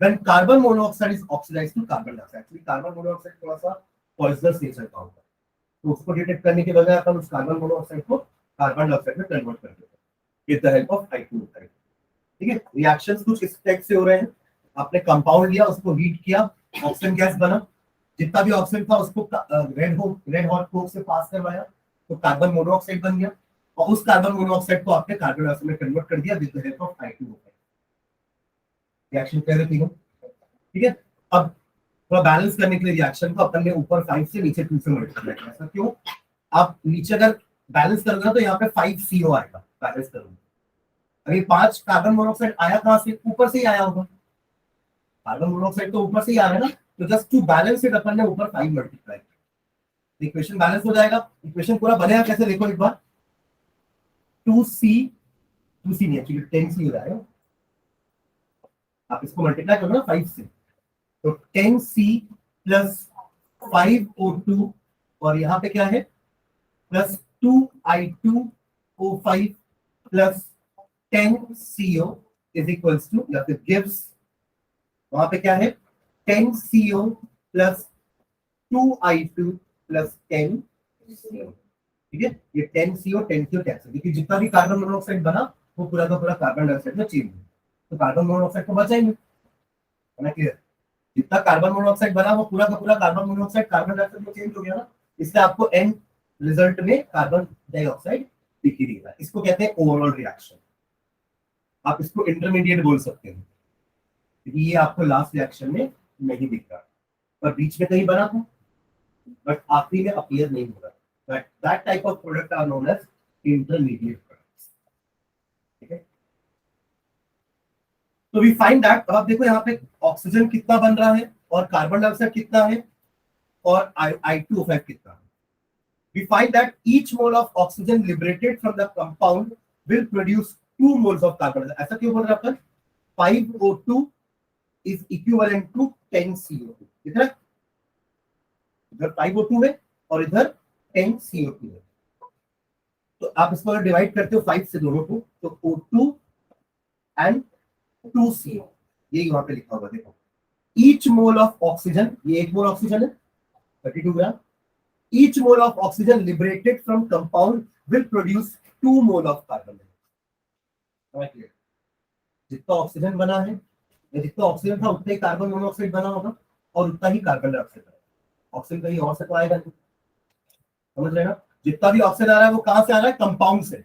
when carbon monoxide is oxidised to carbon dioxide. Actually carbon monoxide थोड़ा सा पॉइजनस नेचर का होता है, तो उसको डिटेक्ट करने के बजाय अपन उस कार्बन मोनोऑक्साइड को कार्बन डाइऑक्साइड में कन्वर्ट कर देते हैं with the help of I2O5। ठीक है, रिएक्शंस कुछ इस टाइप से हो रहे हैं। आपने कंपाउंड लिया, उसको हीट किया, ऑक्सीजन गैस बना, जितना भी ऑक्सीजन था उसको रेड हॉट कोक से पास करवाया, तो कार्बन मोनोऑक्साइड बन गया, और उस कार्बन मोनोऑक्साइड को आपने कार्बन डाइऑक्साइड में कन्वर्ट कर दिया with the help of I2O5। Reaction कर रही है, ठीक है। अब थोड़ा बैलेंस करने के लिए रिएक्शन को अपन ने ऊपर 5 से नीचे 2 से मल्टीप्लाई किया। ऐसा क्यों? आप नीचे अगर बैलेंस करोगे ना तो यहाँ पे 5 CO आएगा, बैलेंस करोगे। अभी 5 कार्बन मोनोऑक्साइड आया कहां से? ऊपर से ही आया होगा, कार्बन मोनोऑक्साइड तो ऊपर से ही आ रहा है ना, तो जस्ट टू बैलेंस इट अपन ने ऊपर 5 मल्टीप्लाई किया, इक्वेशन बैलेंस हो जाएगा। इक्वेशन पूरा बनेगा कैसे देखो एक बार, 2C नहीं, एक्चुअली 10C हो जाएगा। आप इसको मल्टीप्लाई करो ना 5 से, तो 10C प्लस 5O2, और यहाँ पे क्या है, plus 2I2O5 plus 10CO is equals to, या फिर गिव्स, वहां पे क्या है, 10CO plus 2I2 plus 10CO। ठीक है, ये 10CO कैंसिल, क्योंकि जितना भी कार्बन मोनोऑक्साइड बना वो पूरा का पूरा कार्बन डाइऑक्साइड में चेंज हुआ, तो कार्बन मोनोऑक्साइड तो बचा ही नहीं, है ना क्लियर? जितना कार्बन मोनोऑक्साइड बना वो पूरा का पूरा कार्बन मोनोऑक्साइड कार्बन डाइऑक्साइड में चेंज हो गया ना, इसलिए आपको एंड रिजल्ट में कार्बन डाइऑक्साइड दिख ही देगा। इसको कहते हैं ओवरऑल रिएक्शन। आप इसको इंटरमीडिएट बोल सकते हैं, क्योंकि ये आपको लास्ट रिएक्शन में नहीं दिख रहा, पर बीच में कहीं बना था, बट आखिरी में अपीयर नहीं हो रहा। That type of product are known as intermediate products। ठीक है, तो वी फाइंड दैट, अब आप देखो यहाँ पे ऑक्सीजन कितना बन रहा है और कार्बन डाइऑक्साइड कितना है और I2O5 कितना है। We find that each mole of oxygen liberated from the compound will produce 2 moles of carbon dioxide. ऐसा क्यों बोल रहे हैं अपन? 5O2 is equivalent to 10CO2। इधर 5O2 है और इधर 10CO2 है, तो आप इसको अगर डिवाइड करते हो 5 से दोनों को, तो O2 एंड 2CO, ये वहां पे लिखा होगा देखो। ईच मोल ऑफ ऑक्सीजन, ये 1 मोल ऑक्सीजन है 32 gram, each mole of oxygen liberated from compound will produce 2 mole of carbon dioxide. जितना ऑक्सीजन बना है, या जितना ऑक्सीजन था उतना ही कार्बन मोनोऑक्साइड बना होगा, और उतना ही कार्बन डाइऑक्साइड बना। ऑक्सीजन कहीं और से तो आएगा नहीं, समझ रहे ना? जितना भी ऑक्सीजन आ रहा है वो कहां से आ रहा है? कंपाउंड से।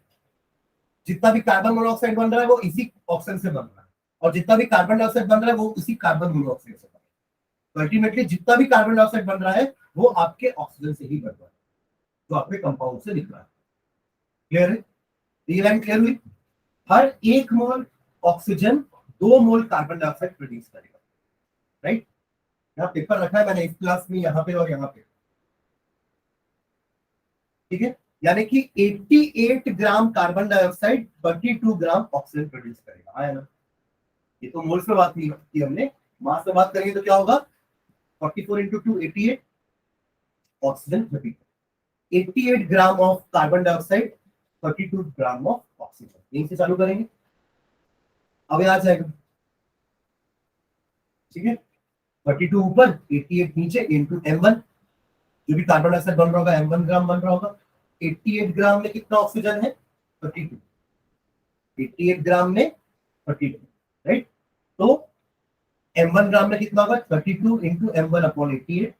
जितना भी कार्बन मोनोऑक्साइड बन रहा है वो इसी ऑक्सीजन से बन रहा है, और जितना भी कार्बन डाइऑक्साइड बन रहा है वो इसी कार्बन मोनोऑक्साइड से बन रहा है। तो अल्टीमेटली जितना भी कार्बन डाइऑक्साइड बन रहा है वो आपके ऑक्सीजन से ही बन रहा है, जो आपके कंपाउंड से निकला है। क्लियर है? ये लाइन क्लियर हुई? हर 1 मोल oxygen 2 mole carbon dioxide produce करेगा, राइट? यहाँ पेपर रखा है मैंने इस क्लास में, यहाँ पे और यहाँ पे, ठीक है। यानी कि 88 gram carbon dioxide 32 gram oxygen produce करेगा, है ना? ये तो मोल्स में बात की हमने, मास में बात करेंगे तो क्या होगा? 44 into 2 88, oxygen 32, 88 gram of carbon dioxide 32 gram of oxygen. यहीं से चालू करेंगे, अब आ जाएगा, ठीक है। 32 ऊपर 88 नीचे इंटू M1, जो भी कार्बन डाइऑक्साइड बन रहा होगा M1 ग्राम बन रहा होगा। 88 ग्राम में कितना ऑक्सीजन है? 32, 88 ग्राम में 32, राइट? तो M1 ग्राम में कितना होगा? 32 इंटू M1 अपॉन 88,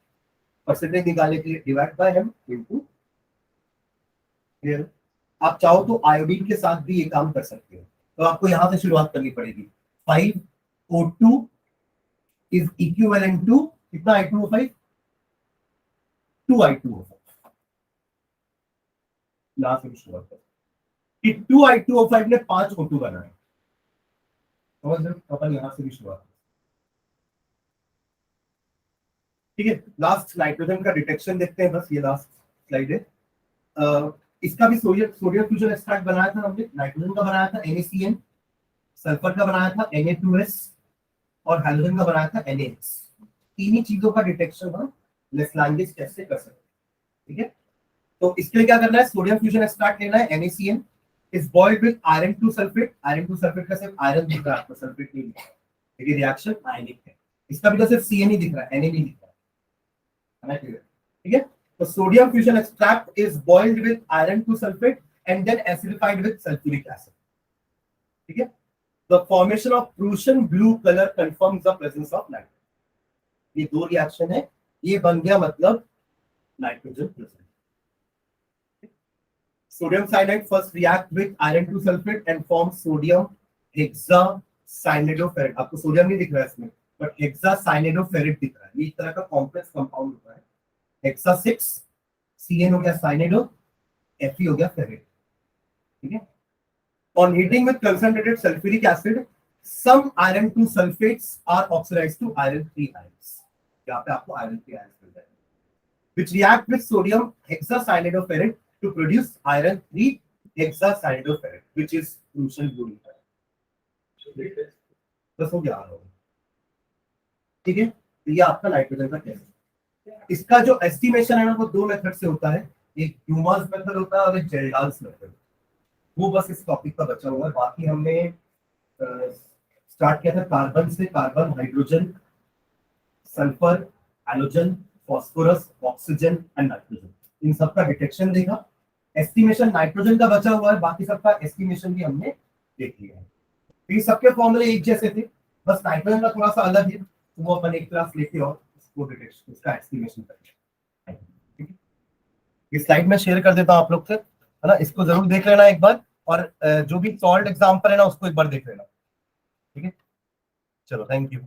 परसेंटेज निकालने के लिए डिवाइड बाय M इंटू। आप चाहो तो आयोडीन के साथ भी ये काम कर सकते हो, तो आपको यहां से शुरुआत करनी पड़ेगी। 5O2 इज इक्विवेलेंट टू कितना? I2O5, 2I2O5। यहां से शुरुआत करें कि 2I2O5 ने 5O2 बनाया, समझ रहे हो? अपन यहां से भी शुरुआत, ठीक है। लास्ट नाइट्रोजन का डिटेक्शन देखते हैं, बस ये लास्ट स्लाइड है। इसका भी सोडियम फ्यूजन एक्सट्रैक्ट बनाया था हमने, नाइट्रोजन का बनाया था NaCN, सल्फर का बनाया था Na2S और हाइड्रोजन का बनाया था NaH। तीन ही चीजों का डिटेक्शन हम लेस्लांगिस टेस्ट से कर सकते हैं, ठीक है। तो इसके लिए क्या करना है, सोडियम फ्यूजन एक्सट्रैक्ट लेना है, NaCN is boiled with iron 2 sulfate। iron 2 sulfate का सिर्फ आयरन दिख रहा है आपको, सल्फेट नहीं दिख रहा, क्योंकि रिएक्शन आयनिक है। इसका भी तो सिर्फ CN ही दिख रहा है, Na नहीं दिख रहा है, ठीक है। तो sodium fusion extract is boiled with iron 2 sulfate and then acidified with sulfuric acid, ठीक है। The formation of Prussian blue color confirms the presence of nitrogen। ये दो रिएक्शन है, ये बन गया मतलब nitrogen present. Sodium cyanide first react with iron 2 sulfate and form sodium hexacyanidoferrate। आपको सोडियम नहीं दिख रहा है इसमें, बट हेक्सासाइनिडोफेरेट दिख रहा है। ये एक तरह का कॉम्प्लेक्स कंपाउंड होता है। हेक्सा 6 CN हो गया साइनिडो, Fe हो गया फेरेट, ठीक है। On heating with concentrated sulfuric acid, some iron 2 sulfates are oxidized to iron 3 ions। यहाँ पे आपको iron 3 ions मिल जाएगा, which react with sodium hexacyanidoferrate to produce iron 3 hexacyanidoferrate, which is Prussian blue color। बस हो गया, ठीक है। तो ये आपका नाइट्रोजन का टेस्ट। इसका जो एस्टिमेशन है ना, वो दो मेथड से होता है, एक ह्यूमस मेथड होता है और एक जेल्डाल्स मेथड। वो बस इस टॉपिक का बचा हुआ है। बाकी हमने स्टार्ट किया था कार्बन से, carbon, hydrogen, sulphur, halogen, phosphorus, oxygen and nitrogen, इन सबका डिटेक्शन देखा। एस्टिमेशन नाइट्रोजन का बचा हुआ है, बाकी सबका एस्टिमेशन भी हमने देख लिया है। तो ये सबके फॉर्मूले एक जैसे थे, बस नाइट्रोजन का थोड़ा सा अलग है, तो वो अपन एक क्लास लेके और उसको डिटेक्शन, उसका एस्टिमेशन करेंगे। ये स्लाइड में शेयर कर देता हूँ आप लोग से, है ना, इसको जरूर देख लेना एक बार, और जो भी सॉल्व एग्जाम्पल है ना उसको एक बार देख लेना, ठीक है। चलो, थैंक यू।